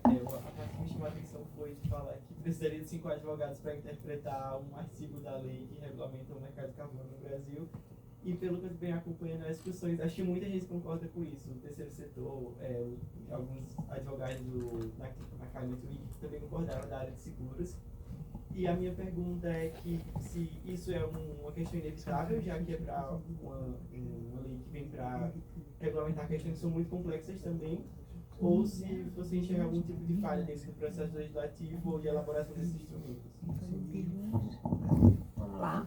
A parte que me chamou a atenção foi de falar que precisaria de 5 advogados para interpretar um artigo da lei que regulamenta o mercado de carbono no Brasil. E pelo que eu venho acompanhando as discussões, acho que muita gente concorda com isso. O terceiro setor, alguns advogados na Climate Week também concordaram da área de seguros. E a minha pergunta é que se isso é uma questão inevitável, já que é para uma lei que vem para regulamentar questões que são muito complexas também, ou se você enxerga algum tipo de falha dentro do processo legislativo ou de elaboração desses instrumentos. Vamos lá.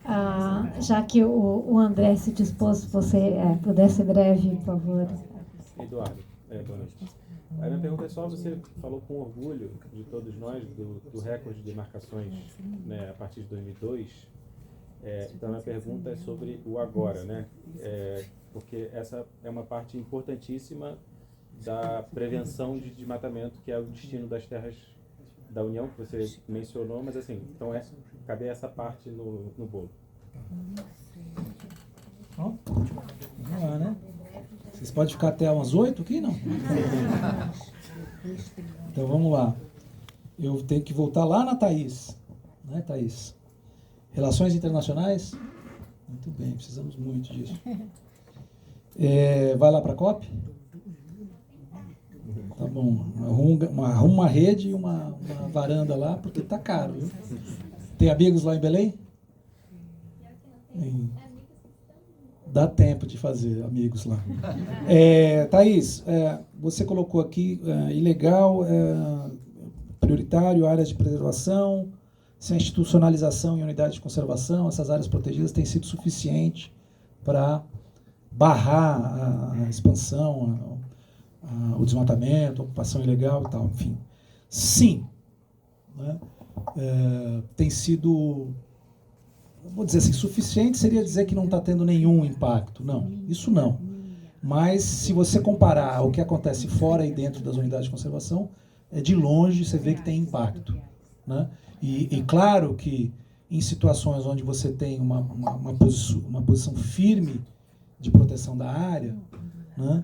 Já que o André se dispôs, se você puder ser breve, por favor. Eduardo, boa noite. A minha pergunta é só, você falou com orgulho de todos nós do recorde de demarcações, né, a partir de 2002. Então a minha pergunta é sobre o agora, né? Porque essa é uma parte importantíssima da prevenção de desmatamento, que é o destino das terras da União, que você mencionou, mas assim, então cadê essa parte no bolo? Vamos lá, né? Vocês podem ficar até umas 8 aqui, não? Então vamos lá. Eu tenho que voltar lá na Thaís. Né, Thaís? Relações internacionais? Muito bem, precisamos muito disso. Vai lá para a COP? Tá bom. Arruma uma rede e uma varanda lá, porque tá caro, viu? Tem amigos lá em Belém? Dá tempo de fazer amigos lá. Thaís, você colocou aqui ilegal, prioritário, áreas de preservação, se a institucionalização em unidades de conservação, essas áreas protegidas têm sido suficiente para barrar a expansão, o desmatamento, a ocupação ilegal e tal, enfim. Sim, né? Tem sido, vou dizer assim, suficiente seria dizer que não está tendo nenhum impacto. Não, isso não. Mas se você comparar o que acontece fora e dentro das unidades de conservação, de longe você vê que tem impacto, né? E claro que em situações onde você tem uma posição firme de proteção da área, né,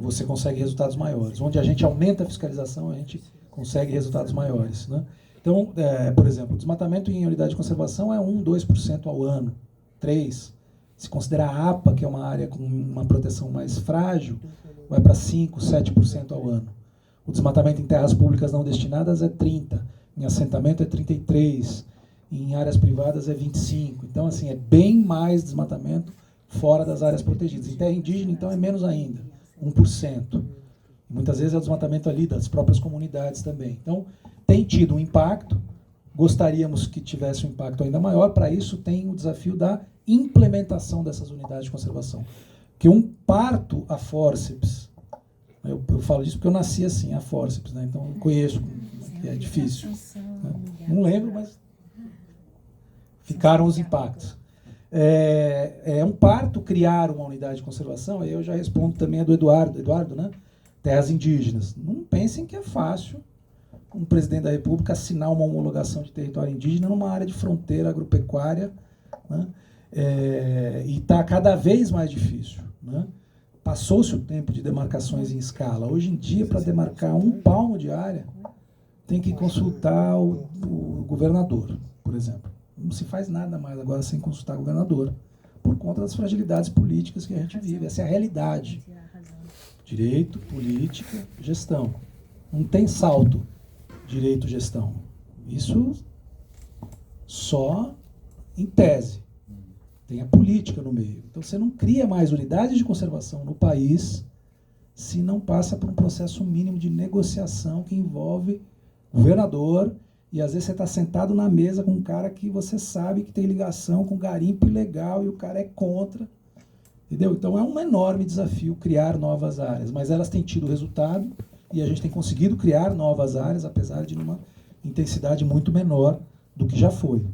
você consegue resultados maiores. Onde a gente aumenta a fiscalização, a gente consegue resultados maiores, né? Então, por exemplo, o desmatamento em unidade de conservação é 1-2% ao ano, 3%. Se considerar a APA, que é uma área com uma proteção mais frágil, vai para 5-7% ao ano. O desmatamento em terras públicas não destinadas é 30%, em assentamento é 33%, em áreas privadas é 25%. Então, assim, é bem mais desmatamento fora das áreas protegidas. Em terra indígena, então, é menos ainda, 1%. Muitas vezes é o desmatamento ali das próprias comunidades também. Então, tem tido um impacto, gostaríamos que tivesse um impacto ainda maior. Para isso, tem o desafio da implementação dessas unidades de conservação. Que um parto a fórceps, eu falo disso porque eu nasci assim, a fórceps, né? Então eu conheço, é difícil. Né? Não lembro, mas ficaram os impactos. É um parto criar uma unidade de conservação, aí eu já respondo também a do Eduardo, né? Terras indígenas. Não pensem que é fácil um presidente da República assinar uma homologação de território indígena numa área de fronteira agropecuária, né? E está cada vez mais difícil, né? Passou-se o tempo de demarcações em escala. Hoje em dia, para demarcar 1 palmo de área, tem que consultar o governador, por exemplo. Não se faz nada mais agora sem consultar o governador, por conta das fragilidades políticas que a gente vive. Essa é a realidade. Direito, política, gestão. Não tem salto direito, gestão. Isso só em tese. Tem a política no meio. Então você não cria mais unidades de conservação no país se não passa por um processo mínimo de negociação que envolve governador, e às vezes você está sentado na mesa com um cara que você sabe que tem ligação com garimpo ilegal e o cara é contra. Entendeu? Então é um enorme desafio criar novas áreas, mas elas têm tido resultado e a gente tem conseguido criar novas áreas, apesar de uma intensidade muito menor do que já foi,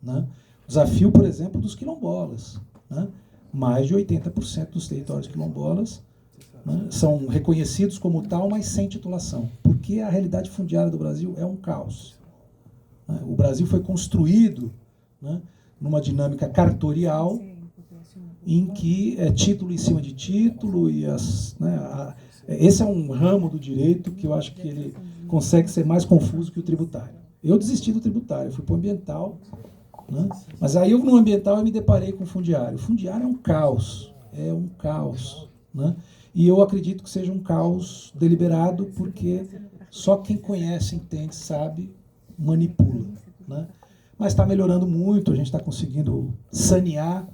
né? Desafio, por exemplo, dos quilombolas, né? Mais de 80% dos territórios quilombolas né? São reconhecidos como tal, mas sem titulação, porque a realidade fundiária do Brasil é um caos. Né? O Brasil foi construído, né, numa dinâmica cartorial, em que é título em cima de título, e esse é um ramo do direito que eu acho que ele consegue ser mais confuso que o tributário. Eu desisti do tributário, fui para o ambiental, né? Mas aí no ambiental eu me deparei com o fundiário. O fundiário é um caos, né? E eu acredito que seja um caos deliberado, porque só quem conhece, entende, sabe, manipula, né? Mas está melhorando muito, a gente está conseguindo sanear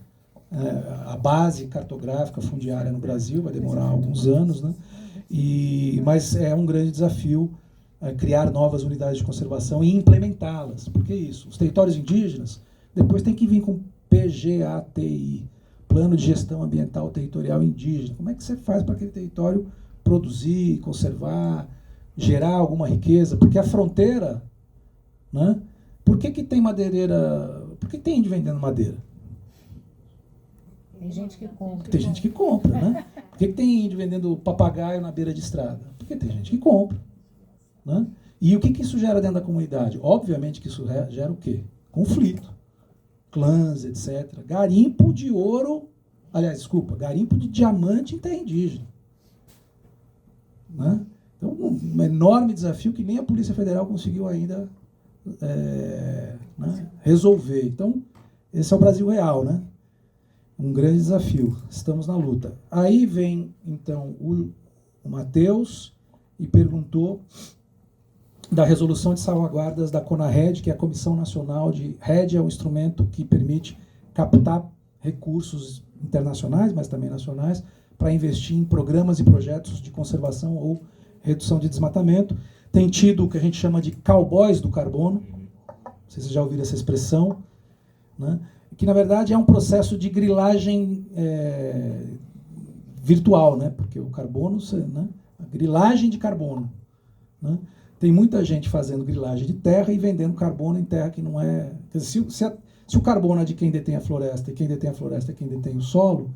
a base cartográfica fundiária no Brasil, vai demorar alguns anos, né? Mas é um grande desafio criar novas unidades de conservação e implementá-las. Por que isso? Os territórios indígenas depois tem que vir com PGATI, Plano de Gestão Ambiental Territorial Indígena. Como é que você faz para aquele território produzir, conservar, gerar alguma riqueza? Porque a fronteira, né? Por que tem madeireira? Por que tem índio vendendo madeira? Tem gente que compra. Tem gente que compra, né? Por que tem índio vendendo papagaio na beira de estrada? Porque tem gente que compra, né? E o que isso gera dentro da comunidade? Obviamente que isso gera o quê? Conflito. Clãs, etc. Garimpo de ouro, garimpo de diamante em terra indígena. Né? Então, um enorme desafio que nem a Polícia Federal conseguiu ainda resolver. Então, esse é o Brasil real, né? Um grande desafio. Estamos na luta. Aí vem, então, o Matheus e perguntou da resolução de salvaguardas da CONARED, que é a Comissão Nacional de... RED é um instrumento que permite captar recursos internacionais, mas também nacionais, para investir em programas e projetos de conservação ou redução de desmatamento. Tem tido o que a gente chama de cowboys do carbono, não sei se vocês já ouviram essa expressão, né? Que, na verdade, é um processo de grilagem virtual, né? Porque o carbono, né? A grilagem de carbono, né? Tem muita gente fazendo grilagem de terra e vendendo carbono em terra que não é... Quer dizer, se o carbono é de quem detém a floresta e quem detém a floresta é quem detém o solo,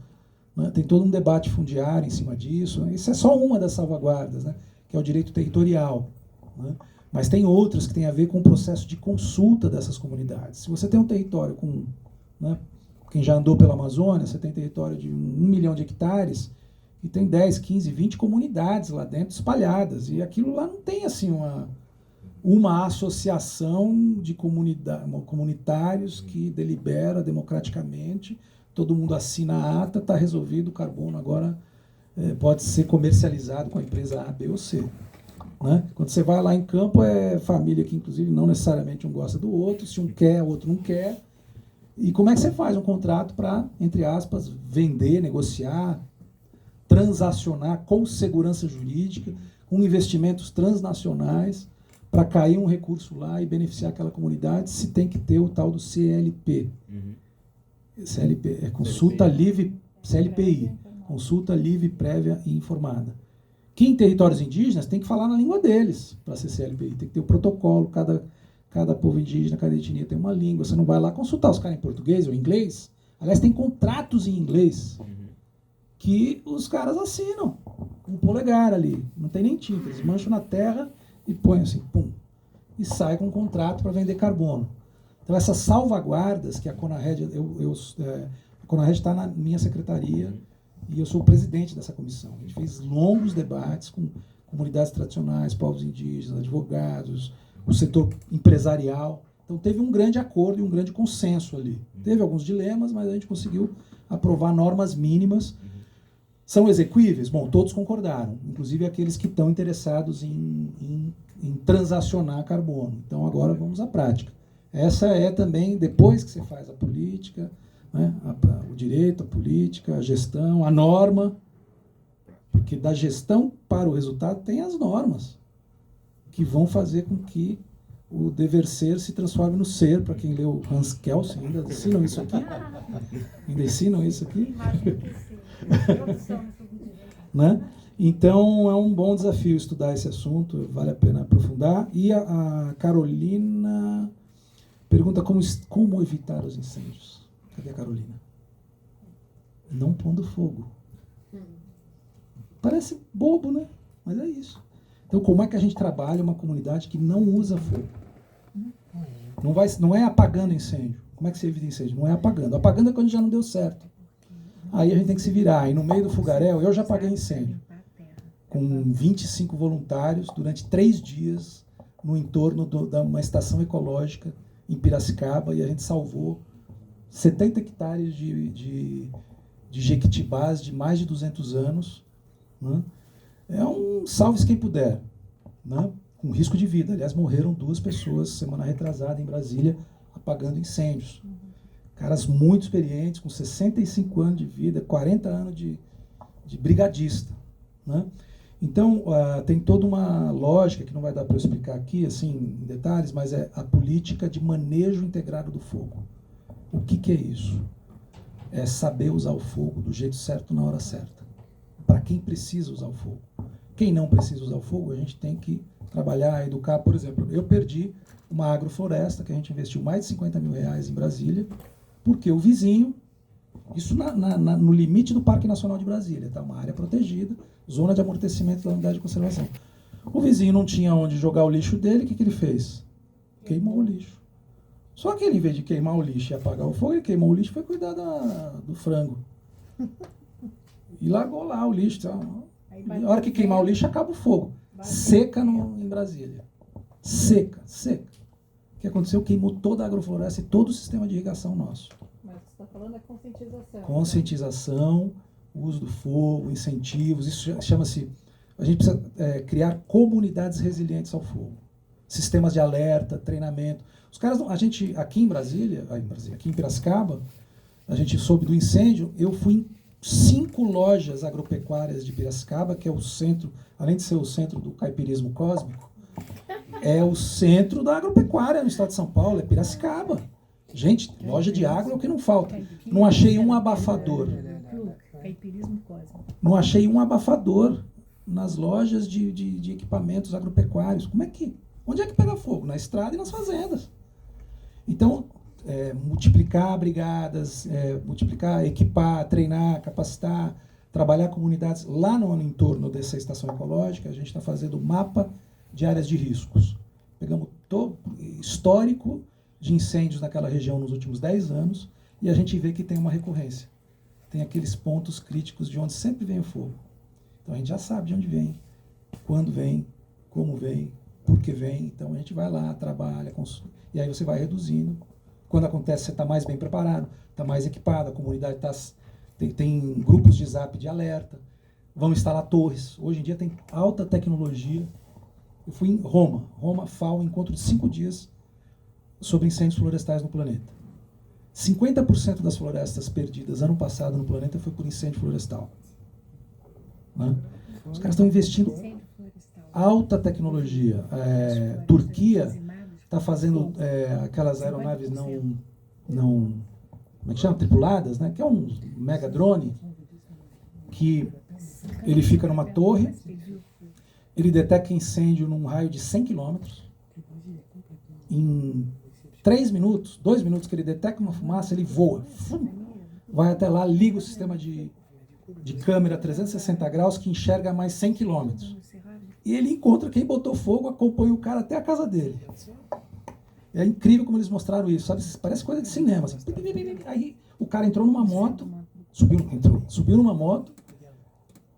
né? Tem todo um debate fundiário em cima disso. Isso é só uma das salvaguardas, né? Que é o direito territorial, né? Mas tem outras que têm a ver com o processo de consulta dessas comunidades. Se você tem um território com... Né, quem já andou pela Amazônia, você tem território de 1 milhão de hectares e tem 10, 15, 20 comunidades lá dentro espalhadas. E aquilo lá não tem assim uma associação de comunitários que delibera democraticamente, todo mundo assina a ata, está resolvido, o carbono agora pode ser comercializado com a empresa A, B ou C. Né? Quando você vai lá em campo, é família que, inclusive, não necessariamente um gosta do outro, se um quer, o outro não quer. E como é que você faz um contrato para, entre aspas, vender, negociar, transacionar com segurança jurídica, com investimentos transnacionais, para cair um recurso lá e beneficiar aquela comunidade, se tem que ter o tal do CLP. CLP é consulta livre, CLPI, consulta livre, prévia e informada. Que em territórios indígenas tem que falar na língua deles para ser CLPI, tem que ter o protocolo, cada povo indígena, cada etnia tem uma língua. Você não vai lá consultar os caras em português ou inglês. Aliás, tem contratos em inglês que os caras assinam com um polegar ali. Não tem nem tinta. Eles mancham na terra e põem assim, pum. E sai com um contrato para vender carbono. Então, essas salvaguardas que a CONARED... a CONARED está na minha secretaria e eu sou o presidente dessa comissão. A gente fez longos debates com comunidades tradicionais, povos indígenas, advogados, o setor empresarial. Então teve um grande acordo e um grande consenso ali. Teve alguns dilemas, mas a gente conseguiu aprovar normas mínimas. São exequíveis? Bom, todos concordaram, inclusive aqueles que estão interessados em transacionar carbono. Então agora vamos à prática. Essa é também, depois que você faz a política, né, o direito, a política, a gestão, a norma, porque da gestão para o resultado tem as normas, que vão fazer com que o dever ser se transforme no ser. Para quem leu Hans Kelsen, ainda ensinam isso aqui? Ainda ensinam isso aqui? Né? Então, é um bom desafio estudar esse assunto, vale a pena aprofundar. E a Carolina pergunta como evitar os incêndios. Cadê a Carolina? Não pondo fogo. Parece bobo, né? Mas é isso. Então, como é que a gente trabalha uma comunidade que não usa fogo? Não é apagando incêndio. Como é que você evita incêndio? Não é apagando. Apagando é quando já não deu certo. Aí a gente tem que se virar. E no meio do fogaréu, eu já apaguei incêndio. Com 25 voluntários, durante 3 dias, no entorno de uma estação ecológica em Piracicaba, e a gente salvou 70 hectares de jequitibás de mais de 200 anos. Né? É um salve-se quem puder, né? Com risco de vida. Aliás, morreram 2 pessoas semana retrasada em Brasília apagando incêndios. Caras muito experientes, com 65 anos de vida, 40 anos de brigadista. Né? Então, tem toda uma lógica, que não vai dar para eu explicar aqui assim, em detalhes, mas é a política de manejo integrado do fogo. O que é isso? É saber usar o fogo do jeito certo na hora certa. Para quem precisa usar o fogo. Quem não precisa usar o fogo, a gente tem que trabalhar, educar. Por exemplo, eu perdi uma agrofloresta, que a gente investiu mais de 50 mil reais em Brasília, porque o vizinho, isso no limite do Parque Nacional de Brasília, tá? Uma área protegida, zona de amortecimento da unidade de conservação. O vizinho não tinha onde jogar o lixo dele, o que ele fez? Queimou o lixo. Só que ele, em vez de queimar o lixo e apagar o fogo, ele queimou o lixo e foi cuidar do frango. E largou lá o lixo. Tá? Na hora que queimar o lixo, acaba o fogo. Seca em Brasília. Seca. O que aconteceu? Queimou toda a agrofloresta e todo o sistema de irrigação nosso. Mas você está falando da conscientização. Conscientização, uso do fogo, incentivos. Isso chama-se... A gente precisa criar comunidades resilientes ao fogo. Sistemas de alerta, treinamento. Os caras, aqui em Brasília, aqui em Piracicaba, a gente soube do incêndio, eu fui em 5 lojas agropecuárias de Piracicaba, que é o centro, além de ser o centro do caipirismo cósmico, é o centro da agropecuária no estado de São Paulo, é Piracicaba. Gente, loja de agro é o que não falta. Não achei um abafador. Caipirismo cósmico. Não achei um abafador nas lojas de equipamentos agropecuários. Onde é que pega fogo? Na estrada e nas fazendas. Então, multiplicar brigadas, equipar, treinar, capacitar, trabalhar comunidades lá no entorno dessa estação ecológica. A gente está fazendo mapa de áreas de riscos. Pegamos todo histórico de incêndios naquela região nos últimos 10 anos e a gente vê que tem uma recorrência. Tem aqueles pontos críticos de onde sempre vem o fogo. Então a gente já sabe de onde vem, quando vem, como vem, por que vem. Então a gente vai lá, trabalha, e aí você vai reduzindo. Quando acontece, você está mais bem preparado, está mais equipado, a comunidade tem grupos de zap de alerta, vão instalar torres. Hoje em dia tem alta tecnologia. Eu fui em Roma FAO, encontro de 5 dias sobre incêndios florestais no planeta. 50% das florestas perdidas ano passado no planeta foi por incêndio florestal. Né? Os caras estão investindo alta tecnologia. Turquia está fazendo aquelas aeronaves não como é que chama? Tripuladas, né? Que é um mega drone que ele fica numa torre, ele detecta incêndio num raio de 100 km. Em 3 minutos, 2 minutos que ele detecta uma fumaça, ele voa. Vai até lá, liga o sistema de câmera 360 graus que enxerga mais 100 km. E ele encontra quem botou fogo, acompanha o cara até a casa dele. É incrível como eles mostraram isso, sabe? Parece coisa de cinema. Assim. Aí o cara entrou numa moto, subiu numa moto,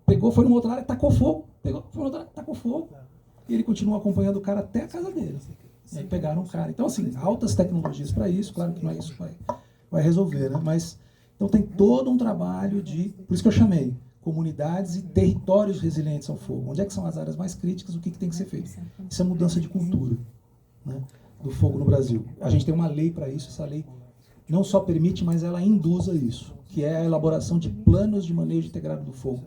pegou, foi numa outra área, tacou fogo. Pegou, foi numa outra área, tacou fogo. E ele continua acompanhando o cara até a casa dele. E aí pegaram o cara. Então, assim, altas tecnologias para isso, claro que não é isso que vai resolver, né? Mas, então tem todo um trabalho por isso que eu chamei, comunidades e territórios resilientes ao fogo. Onde é que são as áreas mais críticas, o que tem que ser feito? Isso é mudança de cultura, né, do fogo no Brasil. A gente tem uma lei para isso, essa lei não só permite, mas ela induz a isso, que é a elaboração de planos de manejo integrado do fogo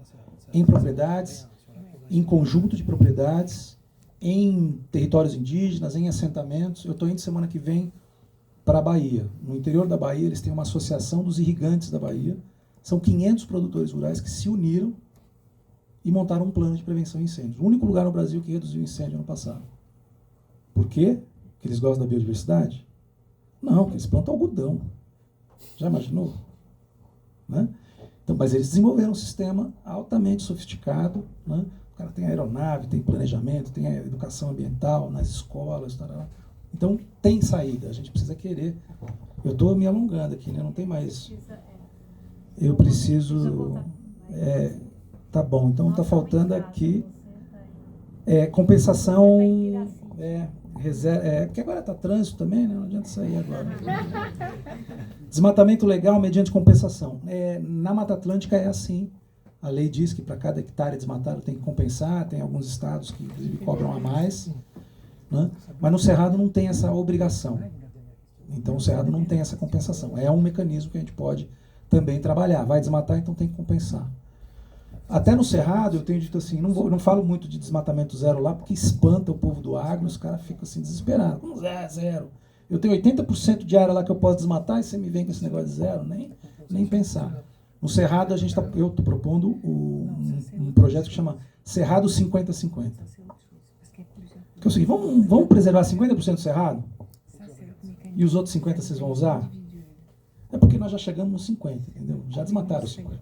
em propriedades, em conjunto de propriedades, em territórios indígenas, em assentamentos. Eu estou indo semana que vem para a Bahia. No interior da Bahia, eles têm uma associação dos irrigantes da Bahia. São 500 produtores rurais que se uniram e montaram um plano de prevenção de incêndios. O único lugar no Brasil que reduziu incêndio ano passado. Por quê? Porque eles gostam da biodiversidade? Não, porque eles plantam algodão. Já imaginou? Né? Então, mas eles desenvolveram um sistema altamente sofisticado, né? O cara tem aeronave, tem planejamento, tem a educação ambiental nas escolas, tarará. Então tem saída, a gente precisa querer. Eu estou me alongando aqui, né? Não tem mais. Eu preciso. Tá bom, então está faltando aqui compensação. Porque agora está trânsito também, né? Não adianta sair agora. Desmatamento legal mediante compensação. Na Mata Atlântica é assim. A lei diz que para cada hectare desmatado tem que compensar, tem alguns estados que inclusive cobram a mais, né? Mas no Cerrado não tem essa obrigação. Então o Cerrado não tem essa compensação. É um mecanismo que a gente pode também trabalhar. Vai desmatar, então tem que compensar. Até no Cerrado, eu tenho dito assim, não falo muito de desmatamento zero lá, porque espanta o povo do agro, os caras ficam assim desesperados. Como zero? Eu tenho 80% de área lá que eu posso desmatar e você me vem com esse negócio de zero? Nem pensar. No Cerrado, eu estou propondo um projeto que chama Cerrado 50-50. Que é o seguinte, vamos preservar 50% do Cerrado? E os outros 50% vocês vão usar? É porque nós já chegamos nos 50%, entendeu? Já desmataram os 50%.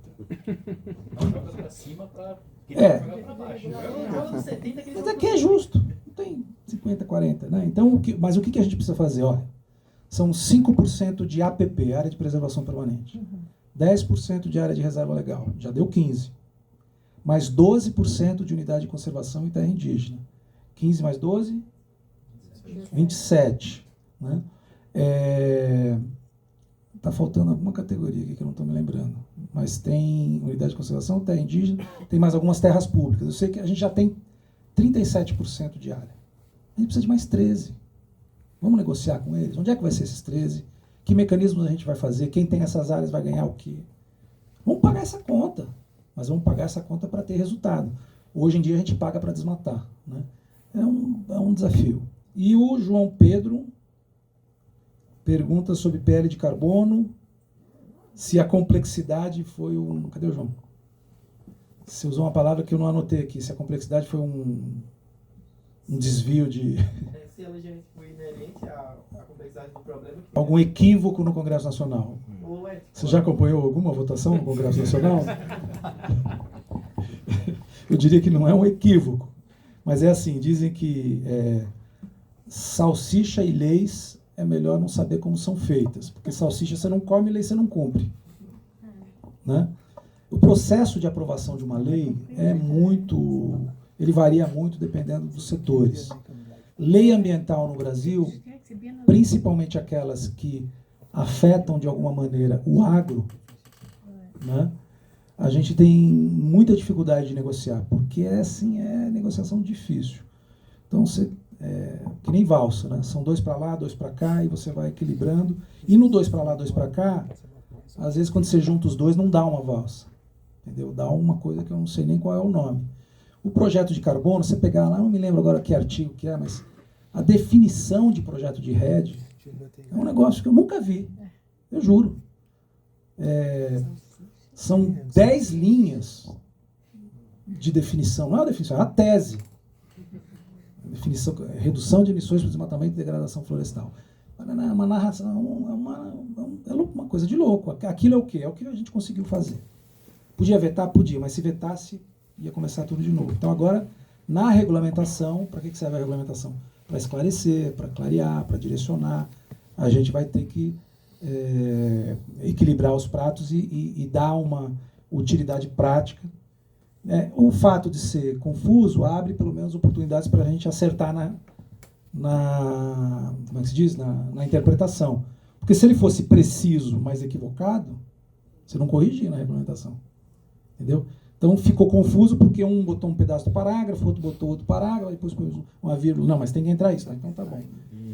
Mas aqui é justo. Não tem 50, 40, né? Então, mas o que a gente precisa fazer? Olha, são 5% de APP, Área de Preservação Permanente. 10% de área de reserva legal, já deu 15%. Mais 12% de unidade de conservação e terra indígena. 15 mais 12? 27. Né? Está faltando alguma categoria aqui que eu não estou me lembrando. Mas tem unidade de conservação, terra indígena, tem mais algumas terras públicas. Eu sei que a gente já tem 37% de área. A gente precisa de mais 13%. Vamos negociar com eles? Onde é que vai ser esses 13%? Que mecanismos a gente vai fazer? Quem tem essas áreas vai ganhar o quê? Vamos pagar essa conta. Mas vamos pagar essa conta para ter resultado. Hoje em dia a gente paga para desmatar. Né? É um desafio. E o João Pedro pergunta sobre pele de carbono, se a complexidade foi um... Cadê o João? Você usou uma palavra que eu não anotei aqui. Se a complexidade foi um desvio de... Se ela já foi inerente à complexidade do problema... Algum equívoco no Congresso Nacional. Você já acompanhou alguma votação no Congresso Nacional? Eu diria que não é um equívoco. Mas é assim, dizem que salsicha e leis é melhor não saber como são feitas. Porque salsicha você não come e lei você não cumpre. Né? O processo de aprovação de uma lei ele varia muito dependendo dos setores. Lei ambiental no Brasil, principalmente aquelas que afetam de alguma maneira o agro, né? A gente tem muita dificuldade de negociar, porque é negociação difícil. Então, que nem valsa, né? São 2 para lá, 2 para cá, e você vai equilibrando. E no 2 para lá, 2 para cá, às vezes quando você junta os dois, não dá uma valsa. Entendeu? Dá uma coisa que eu não sei nem qual é o nome. O projeto de carbono, você pegar lá, não me lembro agora que artigo que é, mas a definição de projeto de RED é um negócio que eu nunca vi. Eu juro. São 10 linhas de definição. Não é a definição, é a tese. Definição, redução de emissões por desmatamento e degradação florestal. Uma narração, é uma coisa de louco. Aquilo é o quê? É o que a gente conseguiu fazer. Podia vetar? Podia, mas se vetasse, ia começar tudo de novo. Então agora, na regulamentação, para que serve a regulamentação? Para esclarecer, para clarear, para direcionar. A gente vai ter que equilibrar os pratos e dar uma utilidade prática. O fato de ser confuso abre pelo menos oportunidades para a gente acertar como é que se diz? Na interpretação. Porque se ele fosse preciso, mas equivocado, você não corrigia na regulamentação. Entendeu? Então ficou confuso porque um botou um pedaço do parágrafo, outro botou outro parágrafo, depois pôs uma vírgula. Não, mas tem que entrar isso, tá? Então tá bom.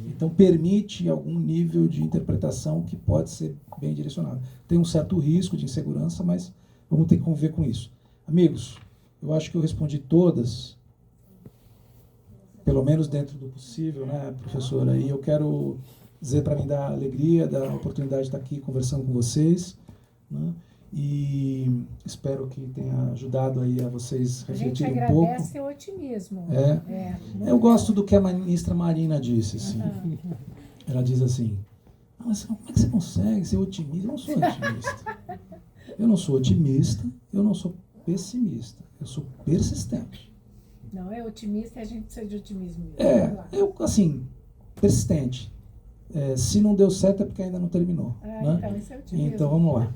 Então permite algum nível de interpretação que pode ser bem direcionado. Tem um certo risco de insegurança, mas vamos ter que conviver com isso. Amigos, eu acho que eu respondi todas, pelo menos dentro do possível, né, professora? E eu quero dizer, para mim, da alegria, da oportunidade de estar aqui conversando com vocês, né? E espero que tenha ajudado aí a vocês refletirem um pouco. A gente agradece o otimismo. Eu gosto do que a ministra Marina disse. Assim. Ela diz assim, mas como é que você consegue ser otimista? Eu não sou otimista. Eu não sou otimista, eu não sou pessimista, eu sou persistente. Não é otimista, a gente precisa de otimismo. Eu, assim, persistente. Se não deu certo é porque ainda não terminou. Né? Então, isso é otimismo. Então, vamos lá.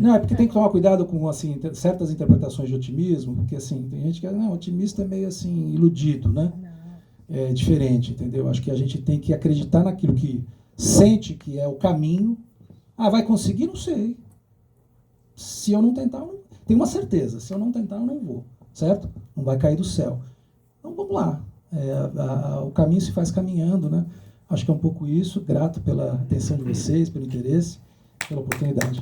Não, é porque tem que tomar cuidado com assim, certas interpretações de otimismo, porque assim, tem gente que não, otimista é meio assim, iludido, né? É diferente, entendeu? Acho que a gente tem que acreditar naquilo que sente que é o caminho. Vai conseguir? Não sei. Se eu não tentar, eu não... Tenho uma certeza, se eu não tentar, eu não vou. Certo? Não vai cair do céu. Então, vamos lá. O caminho se faz caminhando, né? Acho que é um pouco isso. Grato pela atenção de vocês, pelo interesse, pela oportunidade.